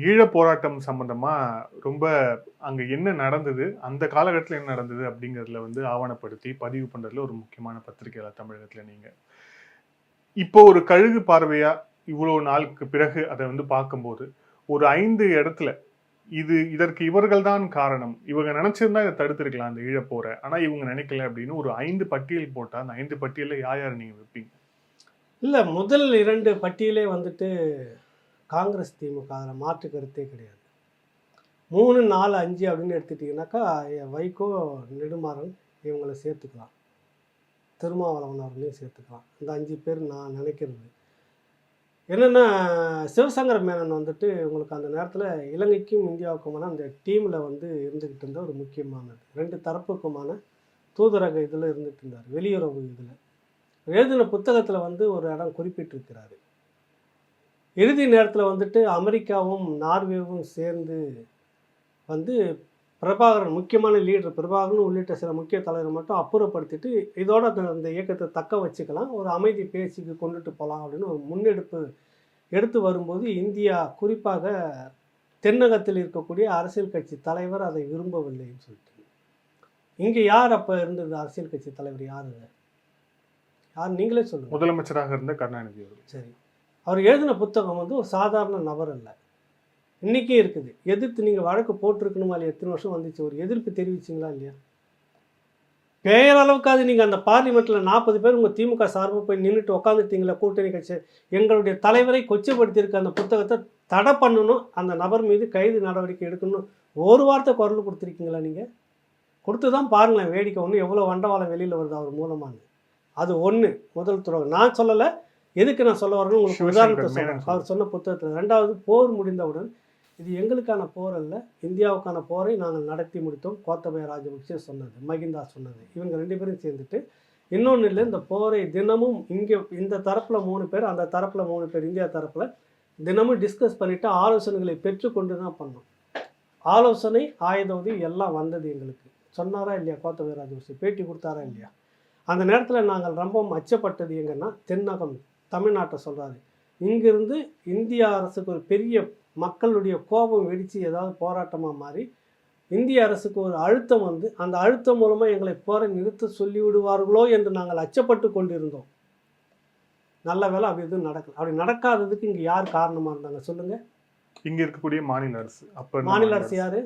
ஈழ போராட்டம் சம்பந்தமா ரொம்ப அங்க என்ன நடந்தது, அந்த காலகட்டத்தில் என்ன நடந்தது அப்படிங்கிறதுல வந்து ஆவணப்படுத்தி பதிவு பண்றதுல ஒரு முக்கியமான பத்திரிகையாளர் தமிழகத்துல நீங்க. இப்போ ஒரு கழுகு பார்வையா இவ்வளவு நாளுக்கு பிறகு அதை வந்து பார்க்கும்போது ஒரு 5 இடத்துல இதற்கு இவர்கள் தான் காரணம், இவங்க நினைச்சிருந்தா இதை தடுத்திருக்கலாம் அந்த ஈழ போற, ஆனா இவங்க நினைக்கல அப்படின்னு ஒரு 5 பட்டியல் போட்டா அந்த 5 பட்டியல யார் நீங்க வைப்பீங்க? இல்லை, முதல் 2 பட்டியலே வந்துட்டு காங்கிரஸ் திமுக, அதில் மாற்று கருத்தே கிடையாது. 3, 4, 5 அப்படின்னு எடுத்துட்டிங்கனாக்கா வைகோ, நெடுமாறன் இவங்களை சேர்த்துக்கலாம், திருமாவளவன் அவர்களையும் சேர்த்துக்கலாம். இந்த 5 பேர் நான் நினைக்கிறது என்னென்னா, சிவசங்கர மேனன் வந்துட்டு உங்களுக்கு அந்த நேரத்தில் இலங்கைக்கும் இந்தியாவுக்குமான அந்த டீமில் வந்து இருந்துக்கிட்டு இருந்த ஒரு முக்கியமானது, 2 தரப்புக்குமான தூதரக இதில் இருந்துகிட்டு இருந்தார், வெளியுறவு இதில். எழுதின புத்தகத்தில் வந்து ஒரு இடம் குறிப்பிட்டிருக்கிறாரு. இறுதி நேரத்தில் வந்துட்டு அமெரிக்காவும் நார்வேவும் சேர்ந்து வந்து பிரபாகரன், முக்கியமான லீடர் பிரபாகரன் உள்ளிட்ட சில முக்கிய தலைவர் மட்டும் அப்புறப்படுத்திட்டு இதோட அந்த இயக்கத்தை தக்க வச்சுக்கலாம், ஒரு அமைதி பேச்சுக்கு கொண்டுட்டு போகலாம் அப்படின்னு ஒரு முன்னெடுப்பு எடுத்து வரும்போது இந்தியா, குறிப்பாக தென்னகத்தில் இருக்கக்கூடிய அரசியல் கட்சி தலைவர் அதை விரும்பவில்லைன்னு சொல்லிட்டு. இங்கே யார் அப்போ இருந்தது அரசியல் கட்சி தலைவர்? யார் நீங்களே சொல்லுங்கள். முதலமைச்சராக இருந்த கருணாநிதி அவர்கள். சரி, அவர் எழுதின புத்தகம் வந்து ஒரு சாதாரண நபர் அல்ல, இன்றைக்கே இருக்குது. எதிர்த்து நீங்கள் வழக்கு போட்டிருக்கணுமா இல்லையா? எத்தனை வருஷம் வந்துச்சு, ஒரு எதிர்ப்பு தெரிவிச்சிங்களா இல்லையா? பேரளவுக்காது நீங்கள் அந்த பார்லிமெண்ட்டில் 40 பேர் உங்கள் திமுக சார்பாக போய் நின்றுட்டு உட்காந்துட்டீங்களா? கூட்டணி கட்சி எங்களுடைய தலைவரை கொச்சைப்படுத்தியிருக்க அந்த புத்தகத்தை தடை பண்ணணும், அந்த நபர் மீது கைது நடவடிக்கை எடுக்கணும், ஒரு வார்த்தை குரல் கொடுத்துருக்கீங்களா? நீங்கள் கொடுத்து தான் பாருங்களேன், வேடிக்கை ஒன்று எவ்வளோ வண்டவாளம் வெளியில் வருது அவர் மூலமானு. அது ஒன்று, முதல் துரோகம். நான் சொல்லலை, எதுக்கு நான் சொல்ல வரேன்னு உங்களுக்கு உதாரணத்தை சொல்கிறேன். அவர் சொன்ன புத்தகத்தில். 2வது, போர் முடிந்தவுடன் இது எங்களுக்கான போர் அல்ல, இந்தியாவுக்கான போரை நாங்கள் நடத்தி முடித்தோம், கோத்தபய ராஜபக்சே சொன்னது, மகிந்தா சொன்னது. இவங்க 2 பேரும் சேர்ந்துட்டு இன்னொன்று இல்லை, இந்த போரை தினமும் இங்கே இந்த தரப்பில் 3 பேர், அந்த தரப்பில் 3 பேர், இந்தியா தரப்பில் தினமும் டிஸ்கஸ் பண்ணிவிட்டு ஆலோசனைகளை பெற்றுக்கொண்டு தான் பண்ணோம். ஆலோசனை, ஆயுத உதவி எல்லாம் வந்தது எங்களுக்கு. சொன்னாரா இல்லையா கோத்தபய ராஜபக்சே? பேட்டி கொடுத்தாரா இல்லையா? அந்த நேரத்தில் நாங்கள் ரொம்பவும் அச்சப்பட்டது எங்கன்னா தென்னகம், தமிழ்நாட்டை சொல்கிறாரு. இங்கிருந்து இந்திய அரசுக்கு ஒரு பெரிய மக்களுடைய கோபம் வெடித்து ஏதாவது போராட்டமாக மாறி இந்திய அரசுக்கு ஒரு அழுத்தம் வந்து அந்த அழுத்தம் மூலமாக எங்களை போரை நிறுத்த சொல்லிவிடுவார்களோ என்று நாங்கள் அச்சப்பட்டு கொண்டிருந்தோம். நல்ல வேலை அப்படி எதுவும் நடக்கல. அப்படி நடக்காததுக்கு இங்கே யார் காரணமாக இருந்தாங்க சொல்லுங்கள்? இங்கே இருக்கக்கூடிய மாநில அரசு. அப்போ மாநில அரசு யார்?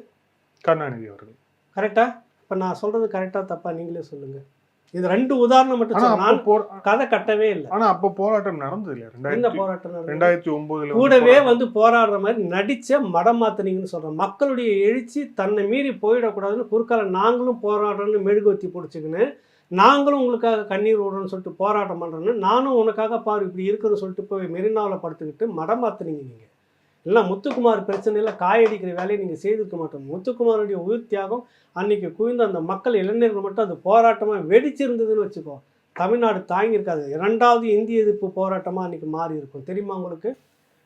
கருணாநிதி அவர்கள். கரெக்டா? இப்போ நான் சொல்கிறது கரெக்டாக தப்பா நீங்களே சொல்லுங்கள். இது 2 உதாரணம் மட்டும் சொன்னால் கதை கட்டவே இல்லை. ஆனா அப்போ போராட்டம் நடந்தது இல்லையா? என்ன போராட்டம் நடந்தது? 2009 கூடவே வந்து போராடுற மாதிரி நடிச்ச மடம் மாத்தினீங்கன்னு சொல்றேன். மக்களுடைய எழுச்சி தன்னை மீறி போயிடக்கூடாதுன்னு குறுக்கால நாங்களும் போராடுறோன்னு மெழுகுவத்தி பிடிச்சிக்கின்னு, நாங்களும் உங்களுக்காக கண்ணீர் விடுறோன்னு சொல்லிட்டு போராட்டம் பண்ணுறேன்னு, நானும் உனக்காக பாரு இப்படி இருக்குன்னு சொல்லிட்டு போய் மெரினாவில் படுத்துக்கிட்டு மடம் மாத்தினீங்க. நீங்கள் இல்லை முத்துக்குமார் பிரச்சனையில் காயடிக்கிற வேலையை நீங்கள் செய்திருக்க மாட்டோம். முத்துக்குமாருடைய உயிர் தியாகம் அன்னைக்கு குவிந்த அந்த மக்கள் இளைஞர்கள் மட்டும் அது போராட்டமாக வெடிச்சிருந்ததுன்னு வச்சுக்கோ, தமிழ்நாடு தாங்கியிருக்காது. 2வது இந்திய எதிர்ப்பு போராட்டமாக அன்றைக்கி மாறி இருக்கும். தெரியுமா உங்களுக்கு?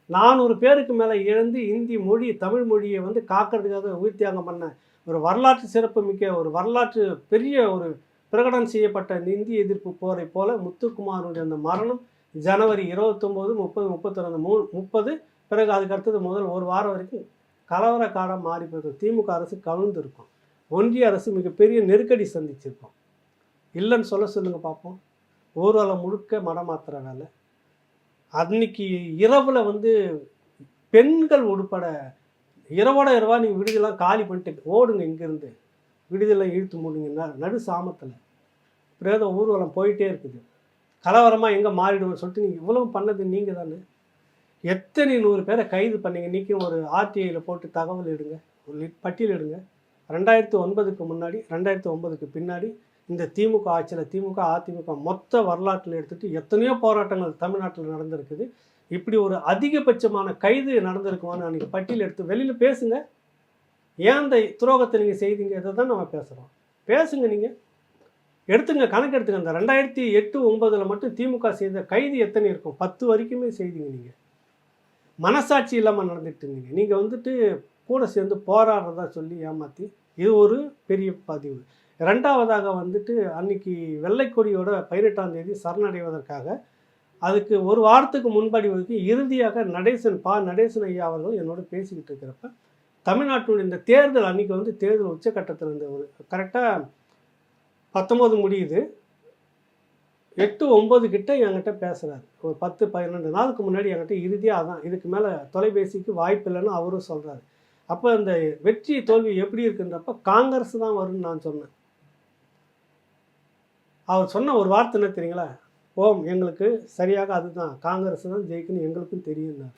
400 பேருக்கு மேலே இழந்து இந்தி மொழி, தமிழ் மொழியை வந்து காக்கிறதுக்காக உயிர் தியாகம் பண்ண ஒரு வரலாற்று சிறப்பு மிக்க ஒரு வரலாற்று பெரிய ஒரு பிரகடனம் செய்யப்பட்ட இந்த இந்திய எதிர்ப்பு போரை போல முத்துக்குமாருடைய அந்த மரணம் ஜனவரி 29, 30, 32, 30, பிறகு அதுக்கு அடுத்தது முதல் 1 வாரம் வரைக்கும் கலவர காலம் மாறி போயிருக்கும். திமுக அரசு கவிழ்ந்துருக்கும். ஒன்றிய அரசு மிகப்பெரிய நெருக்கடி சந்திச்சிருக்கோம். இல்லைன்னு சொல்லுங்கள் பார்ப்போம். ஊர்வலம் முழுக்க மடமாத்துற வேலை. அன்னைக்கு இரவில் வந்து பெண்கள் உட்பட இரவோட இரவா நீங்கள் விடுதலாம் காலி பண்ணிட்டு ஓடுங்க, இங்கேருந்து விடுதலை இழுத்து மூடுங்க. நடு சாமத்தில் பிரேத ஊர்வலம் போயிட்டே இருக்குது. கலவரமாக எங்கே மாறிடுவோம்னு சொல்லிட்டு நீங்கள் இவ்வளவு பண்ணது நீங்கள் தானே. எத்தனை 100 பேரை கைது பண்ணீங்க. இன்றைக்கும் ஒரு ஆர்டிஐயில் போட்டு தகவல் எடுங்க, ஒரு பட்டியல் எடுங்க. 2009க்கு முன்னாடி 2009க்கு பின்னாடி இந்த திமுக ஆட்சியில் திமுக அதிமுக மொத்த வரலாற்றில் எடுத்துகிட்டு எத்தனையோ போராட்டங்கள் தமிழ்நாட்டில் நடந்திருக்குது. இப்படி ஒரு அதிகபட்சமான கைது நடந்திருக்குமான்னு அன்றைக்கி பட்டியல் எடுத்து வெளியில் பேசுங்க. ஏன் அந்த துரோகத்தை நீங்கள் செய்தீங்க? இதை தான் நம்ம பேசுகிறோம். பேசுங்க. நீங்கள் எடுத்துங்க, கணக்கு எடுத்துங்க. அந்த 2008, 9 மட்டும் திமுக செய்த கைது எத்தனை இருக்கும்? 10 வரைக்குமே செய்தீங்க நீங்கள். மனசாட்சி இல்லாமல் நடந்துட்டு இருந்தீங்க. நீங்கள் வந்துட்டு கூட சேர்ந்து போராடுறதா சொல்லி ஏமாற்றி, இது ஒரு பெரிய பதிவு. 2வதாக வந்துட்டு அன்னைக்கு வெள்ளைக்கொடியோட 18ஆம் தேதி சரணடைவதற்காக அதுக்கு ஒரு வாரத்துக்கு முன்படி ஒதுக்கி இறுதியாக நடேசன் ஐயா அவர்கள் என்னோட பேசிக்கிட்டு இருக்கிறப்ப தமிழ்நாட்டினுடைய இந்த தேர்தல் அன்னைக்கு வந்து தேர்தல் உச்சக்கட்டத்தில் இருந்த ஒரு கரெக்டாக 19 முடியுது, 8, 9 கிட்ட என்கிட்ட பேசுகிறாரு. ஒரு 10, 12 நாளுக்கு முன்னாடி என்கிட்ட இறுதியாக அதான், இதுக்கு மேலே தொலைபேசிக்கு வாய்ப்பு இல்லைன்னு அவரும் சொல்கிறாரு. அப்போ அந்த வெற்றி தோல்வி எப்படி இருக்குன்றப்ப காங்கிரஸ் தான் வரும்னு நான் சொன்னேன். அவர் சொன்ன ஒரு வார்த்தை என்ன தெரியுங்களா? ஓம், எங்களுக்கு சரியாக அதுதான், காங்கிரஸ் தான் ஜெயிக்குன்னு எங்களுக்கும் தெரியும்னார்.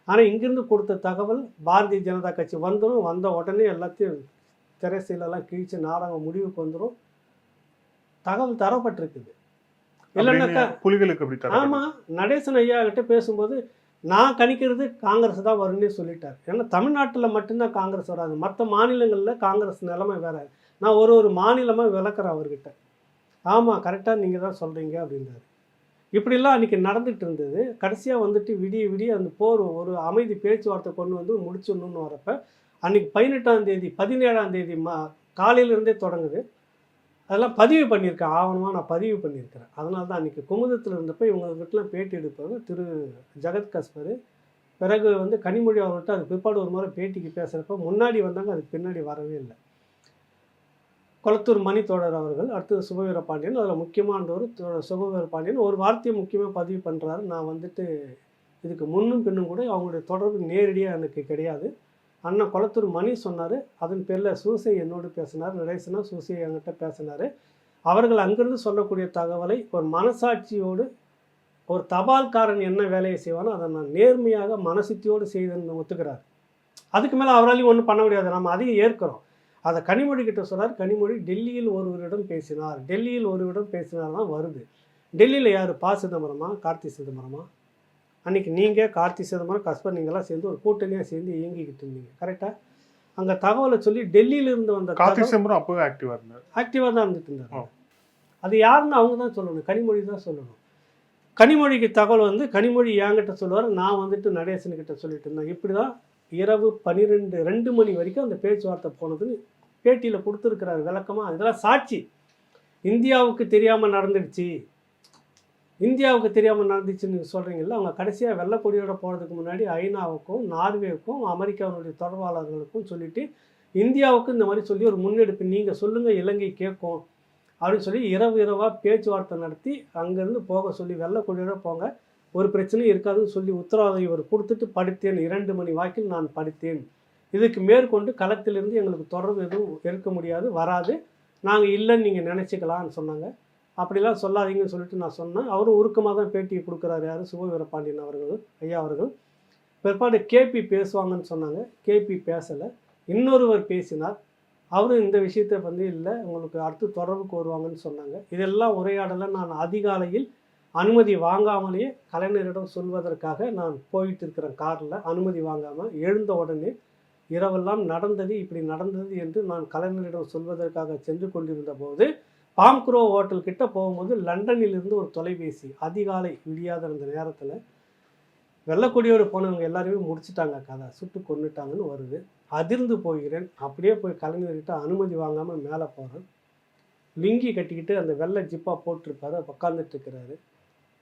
ஆனால் இங்கிருந்து கொடுத்த தகவல் பாரதிய ஜனதா கட்சி வந்த உடனே எல்லாத்தையும் திரைசீலெல்லாம் கிழிச்சு நாடகம் முடிவுக்கு வந்துடும், தகவல் தரப்பட்டிருக்குது. இல்லைன்னாக்கா புலிகளுக்கு அப்படி ஆமாம், நடேசன் ஐயா கிட்ட பேசும்போது நான் கணிக்கிறது காங்கிரஸ் தான் வரும்னே சொல்லிட்டார். ஏன்னா தமிழ்நாட்டில் மட்டும்தான் காங்கிரஸ் வராது, மற்ற மாநிலங்களில் காங்கிரஸ் நிலைமை வேற. நான் ஒரு மாநிலமாக விளக்குறேன் அவர்கிட்ட. ஆமாம், கரெக்டாக நீங்கள் தான் சொல்கிறீங்க அப்படின்றாரு. இப்படிலாம் அன்றைக்கி நடந்துகிட்டு இருந்தது. கடைசியாக வந்துட்டு விடிய அந்த போர் ஒரு அமைதி பேச்சுவார்த்தை கொண்டு வந்து முடிச்சிடணுன்னு வரப்போ அன்றைக்கி 18ஆம் தேதி 17ஆம் தேதி காலையிலேருந்தே தொடங்குது. அதெல்லாம் பதிவு பண்ணியிருக்கேன், ஆவணமாக நான் பதிவு பண்ணியிருக்கிறேன். அதனால தான் அன்றைக்கி குமுதத்தில் இருந்தப்போ இவங்ககிட்டலாம் பேட்டி எடுப்பவர் திரு ஜகத் கஸ்பர். பிறகு வந்து கனிமொழி அவர்கிட்ட அதுக்கு பிற்பாடு ஒரு முறை பேட்டிக்கு பேசுகிறப்ப முன்னாடி வந்தாங்க, அதுக்கு பின்னாடி வரவே இல்லை. கொளத்தூர் மணி தோழர் அவர்கள், அடுத்தது சுபவீர பாண்டியன், அதில் முக்கியமானவர் சுபவீர பாண்டியன் ஒரு வார்த்தையை முக்கியமாக பதிவு பண்ணுறாரு. நான் வந்துட்டு இதுக்கு முன்னும் பின்னும் கூட அவங்களுடைய தொடர்பு நேரடியாக எனக்கு கிடையாது. அண்ணன் கொளத்தூர் மணி சொன்னார், அதன் பேரில் சூசை என்னோடு பேசினார், நடேசனா சூசை என்கிட்ட பேசினார். அவர்கள் அங்கிருந்து சொல்லக்கூடிய தகவலை ஒரு மனசாட்சியோடு, ஒரு தபால்காரன் என்ன வேலையை செய்வானோ அதை நான் நேர்மையாக மனசுத்தியோடு செய்தேன்னு ஒத்துக்கிறார். அதுக்கு மேலே அவராலையும் ஒன்றும் பண்ண முடியாது, நம்ம அதையும் ஏற்கிறோம். அதை கனிமொழி கிட்ட சொன்னார். கனிமொழி டெல்லியில் ஒருவரிடம் பேசினார் தான் வருது. டெல்லியில் யார்? ப. சிதம்பரமா, கார்த்தி சிதம்பரமா? அன்றைக்கி நீங்கள், கார்த்தி சிதம்பரம், கஸ்பர் நீங்களாம் சேர்ந்து ஒரு கூட்டணியாக சேர்ந்து இயங்கிக்கிட்டு இருந்தீங்க, கரெக்டாக? அங்கே தகவலை சொல்லி டெல்லியிலிருந்து வந்த கார்த்தி சிதம்பரம் அப்போவே ஆக்டிவாக தான் இருந்துட்டு இருந்தார். அது யாருன்னு அவங்க தான் சொல்லணும், கனிமொழி தான் சொல்லணும். கனிமொழிக்கு தகவல் வந்து கனிமொழி என்கிட்ட சொல்லுவார், நான் வந்துட்டு நடேசன்கிட்ட சொல்லிட்டு இருந்தேன். இப்படி தான் இரவு 2 மணி வரைக்கும் அந்த பேச்சுவார்த்தை போனதுன்னு பேட்டியில் கொடுத்துருக்கிறாரு விளக்கமாக. இதெல்லாம் சாட்சி. இந்தியாவுக்கு தெரியாமல் நடந்துடுச்சு, இந்தியாவுக்கு தெரியாமல் நடந்துச்சுன்னு சொல்கிறீங்களா? அவங்க கடைசியாக வெள்ளக்கொடியோட போகிறதுக்கு முன்னாடி ஐநாவுக்கும் நார்வேவுக்கும் அமெரிக்காவினுடைய தொடர்பாளர்களுக்கும் சொல்லிவிட்டு இந்தியாவுக்கு இந்த மாதிரி சொல்லி ஒரு முன்னெடுப்பு நீங்கள் சொல்லுங்கள், இலங்கை கேட்கும் அப்படின்னு சொல்லி இரவாக பேச்சுவார்த்தை நடத்தி அங்கேருந்து போக சொல்லி வெள்ளக்கொடியோட போங்க, ஒரு பிரச்சனையும் இருக்காதுன்னு சொல்லி உத்தரவாதம் இவர் கொடுத்துட்டு படுத்தேன். 2 மணி வாக்கில் நான் படுத்தேன். இதுக்கு மேற்கொண்டு களத்திலிருந்து எங்களுக்கு தொடர்பு எதுவும் இருக்க முடியாது, வராது, நாங்கள் இல்லைன்னு நீங்கள் நினச்சிக்கலான்னு சொன்னாங்க. அப்படிலாம் சொல்லாதீங்கன்னு சொல்லிட்டு நான் சொன்னேன். அவரும் உருக்கமாக தான் பேட்டி கொடுக்குறாரு. யார்? சுபவீர பாண்டியன் அவர்கள், ஐயா அவர்கள். பிற்பாடு கேபி பேசுவாங்கன்னு சொன்னாங்க, கேபி பேசலை, இன்னொருவர் பேசினார். அவரும் இந்த விஷயத்தை வந்து இல்லை, உங்களுக்கு அடுத்து தொடர்புக்கு வருவாங்கன்னு சொன்னாங்க. இதெல்லாம் உரையாடலை நான் அதிகாலையில் அனுமதி வாங்காமலேயே கலைஞரிடம் சொல்வதற்காக நான் போயிட்டு இருக்கிறேன் காரில், அனுமதி வாங்காமல். எழுந்த உடனே இரவெல்லாம் நடந்தது, இப்படி நடந்தது என்று நான் கலைஞரிடம் சொல்வதற்காக சென்று கொண்டிருந்த போது பாம்க்ரோ ஹோட்டல் கிட்ட போகும்போது லண்டனிலிருந்து ஒரு தொலைபேசி, அதிகாலை விடியாத அந்த நேரத்தில் வெள்ளக்கொடியோடு போனவங்க எல்லாருமே முடிச்சுட்டாங்க, கதை சுட்டு கொண்டுட்டாங்கன்னு வருது. அதிர்ந்து போகிறேன். அப்படியே போய் கலைஞர்கிட்ட அனுமதி வாங்காமல் மேலே போகிறேன். லுங்கி கட்டிக்கிட்டு அந்த வெள்ளை ஜிப்பாக போட்டிருப்பாரு, உட்காந்துட்டு இருக்கிறாரு.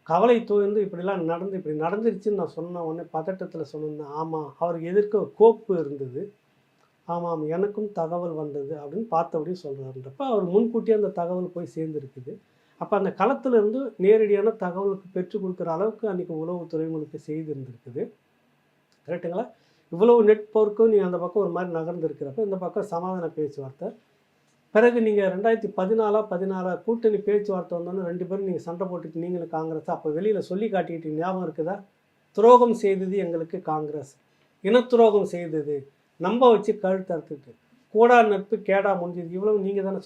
கவலை தோய்ந்து இப்படி நடந்துருச்சுன்னு நான் சொன்ன உடனே பதட்டத்தில் சொன்னேன். ஆமாம், அவருக்கு எதிர்க்க ஒரு கோப்பு இருந்தது, ஆமாம் எனக்கும் தகவல் வந்தது அப்படின்னு பார்த்தபடியும் சொல்கிறாருன்றப்ப அவர் முன்கூட்டியே அந்த தகவல் போய் சேர்ந்துருக்குது. அப்போ அந்த களத்திலிருந்து நேரடியான தகவலுக்கு பெற்றுக் கொடுக்குற அளவுக்கு அன்றைக்கி உளவுத்துறை உங்களுக்கு செய்திருந்துருக்குது, கரெக்டுங்களா? இவ்வளவு நெட்வொர்க்கும் நீ அந்த பக்கம் ஒரு மாதிரி நகர்ந்துருக்கிறப்ப இந்த பக்கம் சமாதான பேச்சுவார்த்தை. பிறகு நீங்கள் 2014 கூட்டணி பேச்சுவார்த்தை வந்தோன்னு 2 பேரும் நீங்கள் சண்டை போட்டுட்டு நீங்களும் காங்கிரஸ் அப்போ வெளியில் சொல்லி காட்டிக்கிட்டு ஞாபகம் இருக்குதா? துரோகம் செய்தது எங்களுக்கு காங்கிரஸ், இனத்துரோகம் செய்தது, நம்ப வச்சு கழுத்தறுத்துட்டு கூடா நட்பு கேடா முடிஞ்சது, இவ்வளவு நீங்கள் தானே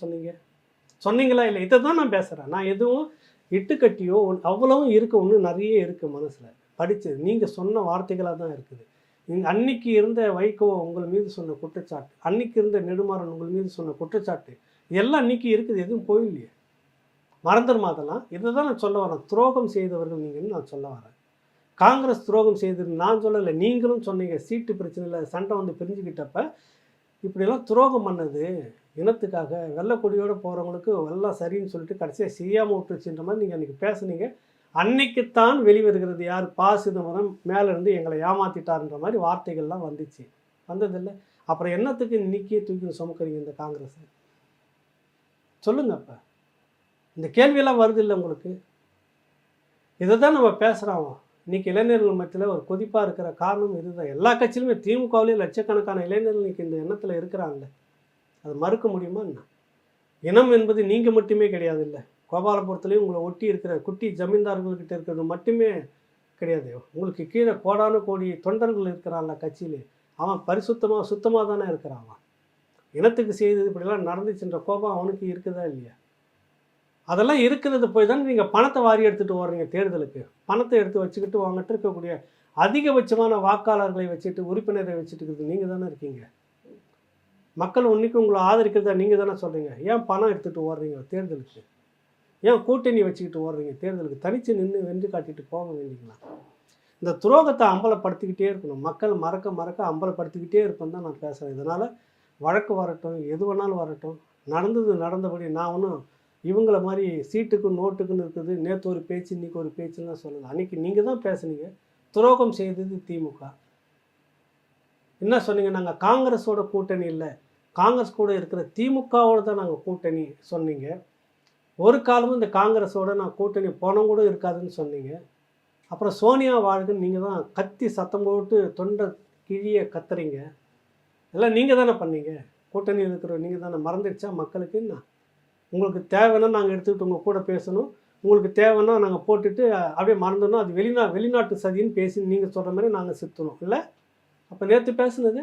சொன்னீங்களா? இல்லை, இதை தான் நான் பேசுகிறேன். நான் எதுவும் இட்டுக்கட்டியோ அவ்வளவும் இருக்குது, ஒன்று நிறைய இருக்குது மனசில் படித்தது, நீங்கள் சொன்ன வார்த்தைகளாக தான் இருக்குது. அன்னைக்கு இருந்த வைகோ உங்கள் மீது சொன்ன குற்றச்சாட்டு, அன்னைக்கு இருந்த நெடுமாறன் உங்கள் மீது சொன்ன குற்றச்சாட்டு, இதெல்லாம் அன்றைக்கி இருக்குது, எதுவும் போயில்லையே. மறந்துடுமா அதெல்லாம்? இதை தான் நான் சொல்ல வரேன். துரோகம் செய்தவர்கள் நீங்கள்னு நான் சொல்ல வரேன். காங்கிரஸ் துரோகம் செய்தது நான் சொல்லலை, நீங்களும் சொன்னீங்க. சீட்டு பிரச்சனையில் சண்டை வந்து பிரிஞ்சுக்கிட்டப்ப இப்படியெல்லாம் துரோகம் பண்ணது இனத்துக்காக வெள்ளைக்கொடியோடு போகிறவங்களுக்கு எல்லாம் சரின்னு சொல்லிட்டு கடைசியாக செய்யாமல் விட்டுருச்சுன்ற மாதிரி நீங்கள் அன்றைக்கி பேசுனீங்க. அன்னைக்குத்தான் வெளிவருகிறது யார்? ப. சிதம்பரம் மேலேருந்து எங்களை ஏமாற்றிட்டார்ன்ற மாதிரி வார்த்தைகள்லாம் வந்துச்சு. வந்ததில்லை. அப்புறம் என்னத்துக்கு இன்னைக்கே தூக்கி சுமக்கிறீங்க இந்த காங்கிரஸ்? சொல்லுங்க. அப்போ இந்த கேள்வியெல்லாம் வருது இல்லை உங்களுக்கு? இதை தான் நம்ம பேசுகிறோம். இன்றைக்கி இளைஞர்கள் மத்தியில் ஒரு கொதிப்பாக இருக்கிற காரணம் இதுதான். எல்லா கட்சியிலுமே திமுகவிலேயே லட்சக்கணக்கான இளைஞர்கள் இன்றைக்கி இந்த எண்ணத்தில் இருக்கிறாங்க. அது மறுக்க முடியுமா என்ன? இனம் என்பது நீங்கள் மட்டுமே கிடையாது. இல்லை, கோபாலபுரத்துலேயும் உங்களை ஒட்டி இருக்கிற குட்டி ஜமீன்தார்கள்கிட்ட இருக்கிறது மட்டுமே கிடையாது. உங்களுக்கு கீழே கோடான கோடி தொண்டர்கள் இருக்கிறான்ல கட்சியிலே, அவன் சுத்தமாக தானே இருக்கிறான். அவன் இனத்துக்கு செய்தது இப்படிலாம் நடந்துச்சுன்ற கோபம் அவனுக்கு இருக்குதா இல்லையா? அதெல்லாம் இருக்கிறது போய் தானே நீங்கள் பணத்தை வாரி எடுத்துகிட்டு வர்றீங்க தேர்தலுக்கு. பணத்தை எடுத்து வச்சுக்கிட்டு அவங்ககிட்ட இருக்கக்கூடிய அதிகபட்சமான வாக்காளர்களை வச்சுட்டு உறுப்பினரை வச்சுட்டு இருக்கிறது நீங்கள் தானே இருக்கீங்க. மக்கள் இன்னைக்கு உங்களை ஆதரிக்கிறதா நீங்கள் தானே சொல்கிறீங்க. ஏன் பணம் எடுத்துகிட்டு ஓடுறீங்க தேர்தலுக்கு? ஏன் கூட்டணி வச்சுக்கிட்டு ஓடுறீங்க தேர்தலுக்கு? தனித்து நின்று வென்று காட்டிட்டு போக வேண்டிங்களா? இந்த துரோகத்தை அம்பலப்படுத்திக்கிட்டே இருக்கணும். மக்கள் மறக்க அம்பலப்படுத்திக்கிட்டே இருப்பேன்னு தான் நான் பேசுகிறேன். இதனால் வழக்கு வரட்டும், எது வேணாலும் வரட்டும். நடந்தபடி நான் ஒன்றும் இவங்கள மாதிரி சீட்டுக்கும் நோட்டுக்குன்னு இருக்குது. நேற்று ஒரு பேச்சு இன்றைக்கி ஒரு பேச்சுலாம் சொல்லலை. அன்றைக்கி நீங்கள் தான் பேசுனீங்க. துரோகம் செய்தது திமுக. என்ன சொன்னீங்க? நாங்கள் காங்கிரஸோட கூட்டணி இல்லை, காங்கிரஸ் கூட இருக்கிற திமுகவோடு தான் நாங்கள் கூட்டணி சொன்னீங்க. ஒரு காலமும் இந்த காங்கிரஸோட நான் கூட்டணி போனோம் கூட இருக்காதுன்னு சொன்னீங்க. அப்புறம் சோனியா வாழ்க்குன்னு நீங்கள் தான் கத்தி சத்தம் போட்டு தொண்டை கிழிய கத்துறீங்க. எல்லாம் நீங்கள் தானே பண்ணீங்க. கூட்டணி இருக்கிற நீங்கள் தானே. மறந்துடுச்சா மக்களுக்கு? என்ன உங்களுக்கு தேவைன்னா நாங்கள் எடுத்துக்கிட்டு உங்கள் கூட பேசணும், உங்களுக்கு தேவைன்னா நாங்கள் போட்டுட்டு அப்படியே மறந்துடணும், அது வெளிநாட்டு சதின்னு பேசி நீங்கள் சொல்கிற மாதிரி நாங்கள் சுற்றணும் இல்லை? அப்போ நேற்று பேசுனது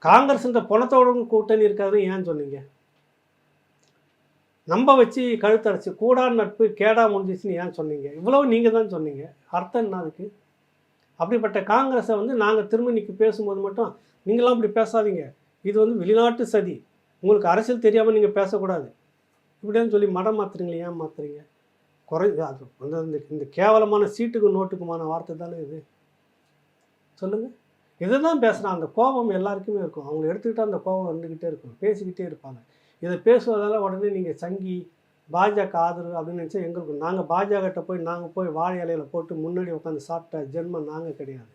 காங்கிரஸ்ன்ற பணத்தோட கூட்டணி இருக்காதுன்னு ஏன் சொன்னீங்க? நம்ப வச்சு கழுத்தரைச்சி கூடா நட்பு கேடா முடிஞ்சிச்சுன்னு ஏன் சொன்னீங்க? இவ்வளவு நீங்கள் தான் சொன்னீங்க. அர்த்தம் என்ன அதுக்கு? அப்படிப்பட்ட காங்கிரஸை வந்து நாங்கள் திரும்ப இன்றைக்கி பேசும்போது மட்டும் நீங்களாம் அப்படி பேசாதீங்க, இது வந்து வெளிநாட்டு சதி, உங்களுக்கு அரசியல் தெரியாமல் நீங்கள் பேசக்கூடாது இப்படின்னு சொல்லி மடம் மாற்றுறீங்களே. ஏன் மாற்றுறீங்க? அது வந்து இந்த கேவலமான சீட்டுக்கு நோட்டுக்குமான வார்த்தை தானே இது. சொல்லுங்கள். இதை தான் பேசுகிறான். அந்த கோபம் எல்லாருக்குமே இருக்கும். அவங்களை எடுத்துக்கிட்டால் அந்த கோபம் வந்துக்கிட்டே இருக்கும், பேசிக்கிட்டே இருப்பாங்க. இதை பேசுவதால் உடனே நீங்கள் சங்கி பாஜக ஆதரவு அப்படின்னு நினச்சா எங்களுக்கு, நாங்கள் பாஜகட்ட போய் வாழை இலையில் போட்டு முன்னாடி உட்காந்து சாப்பிட்ட ஜென்மம் நாங்கள் கிடையாது.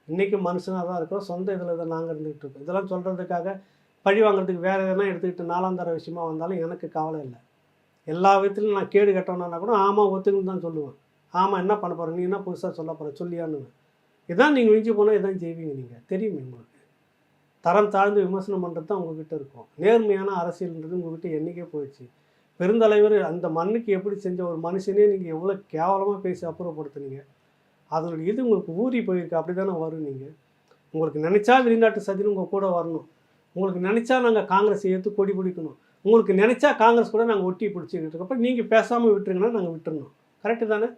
இன்றைக்கும் மனுஷனாக தான் இருக்கிறோம். சொந்த இதில் தான் நாங்கள் இருந்துகிட்டு இருக்கோம். இதெல்லாம் சொல்கிறதுக்காக பழி வாங்குறதுக்கு வேறு எதனா எடுத்துக்கிட்டு நாலாந்தர விஷயமா வந்தாலும் எனக்கு கவலை இல்லை. எல்லா விதத்துலையும் நான் கேடு கட்டணும்னா கூட ஆமாம் ஒத்துக்குன்னு தான் சொல்லுவேன். ஆமாம் என்ன பண்ண போகிறேன், நீ என்ன புதுசாக சொல்ல போகிற சொல்லியான்னு. இதான் நீங்கள் மிஞ்சி போனால் இதான் செய்வீங்க. நீங்கள் தெரியுமே உங்களுக்கு. தரம் தாழ்ந்து விமர்சனம் பண்ணுறது தான் உங்ககிட்ட இருக்கும். நேர்மையான அரசியல்ன்றது உங்ககிட்ட என்றைக்கே போயிடுச்சு. பெருந்தலைவர் அந்த மண்ணுக்கு எப்படி செஞ்ச ஒரு மனுஷனே நீங்கள் எவ்வளோ கேவலமாக பேசி அப்புறப்படுத்துனீங்க. அதனுடைய இது உங்களுக்கு ஊறி போயிருக்கு. அப்படி தானே வரும். நீங்கள் உங்களுக்கு நினச்சா வெளிநாட்டு சதின்னு உங்கள் கூட வரணும், உங்களுக்கு நினச்சா நாங்கள் காங்கிரஸ் ஏற்று கொடி பிடிக்கணும், உங்களுக்கு நினச்சா காங்கிரஸ் கூட நாங்கள் ஒட்டி பிடிச்சிக்கிட்டு இருக்கப்போ நீங்கள் பேசாமல் விட்டுருங்கன்னா நாங்கள் விட்டுறணும். கரெக்டு தானே?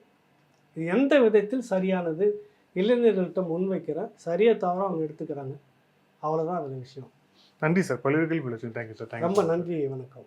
இது எந்த விதத்தில் சரியானது? இளைஞர்கள்ட்ட முன்வைக்கிற சரியாக தவிர அவங்க எடுத்துக்கிறாங்க. அவ்வளோதான் அதில் விஷயம். நன்றி சார். பல்வேறு கேள்வி. Thank you sir. ரொம்ப நன்றி. வணக்கம்.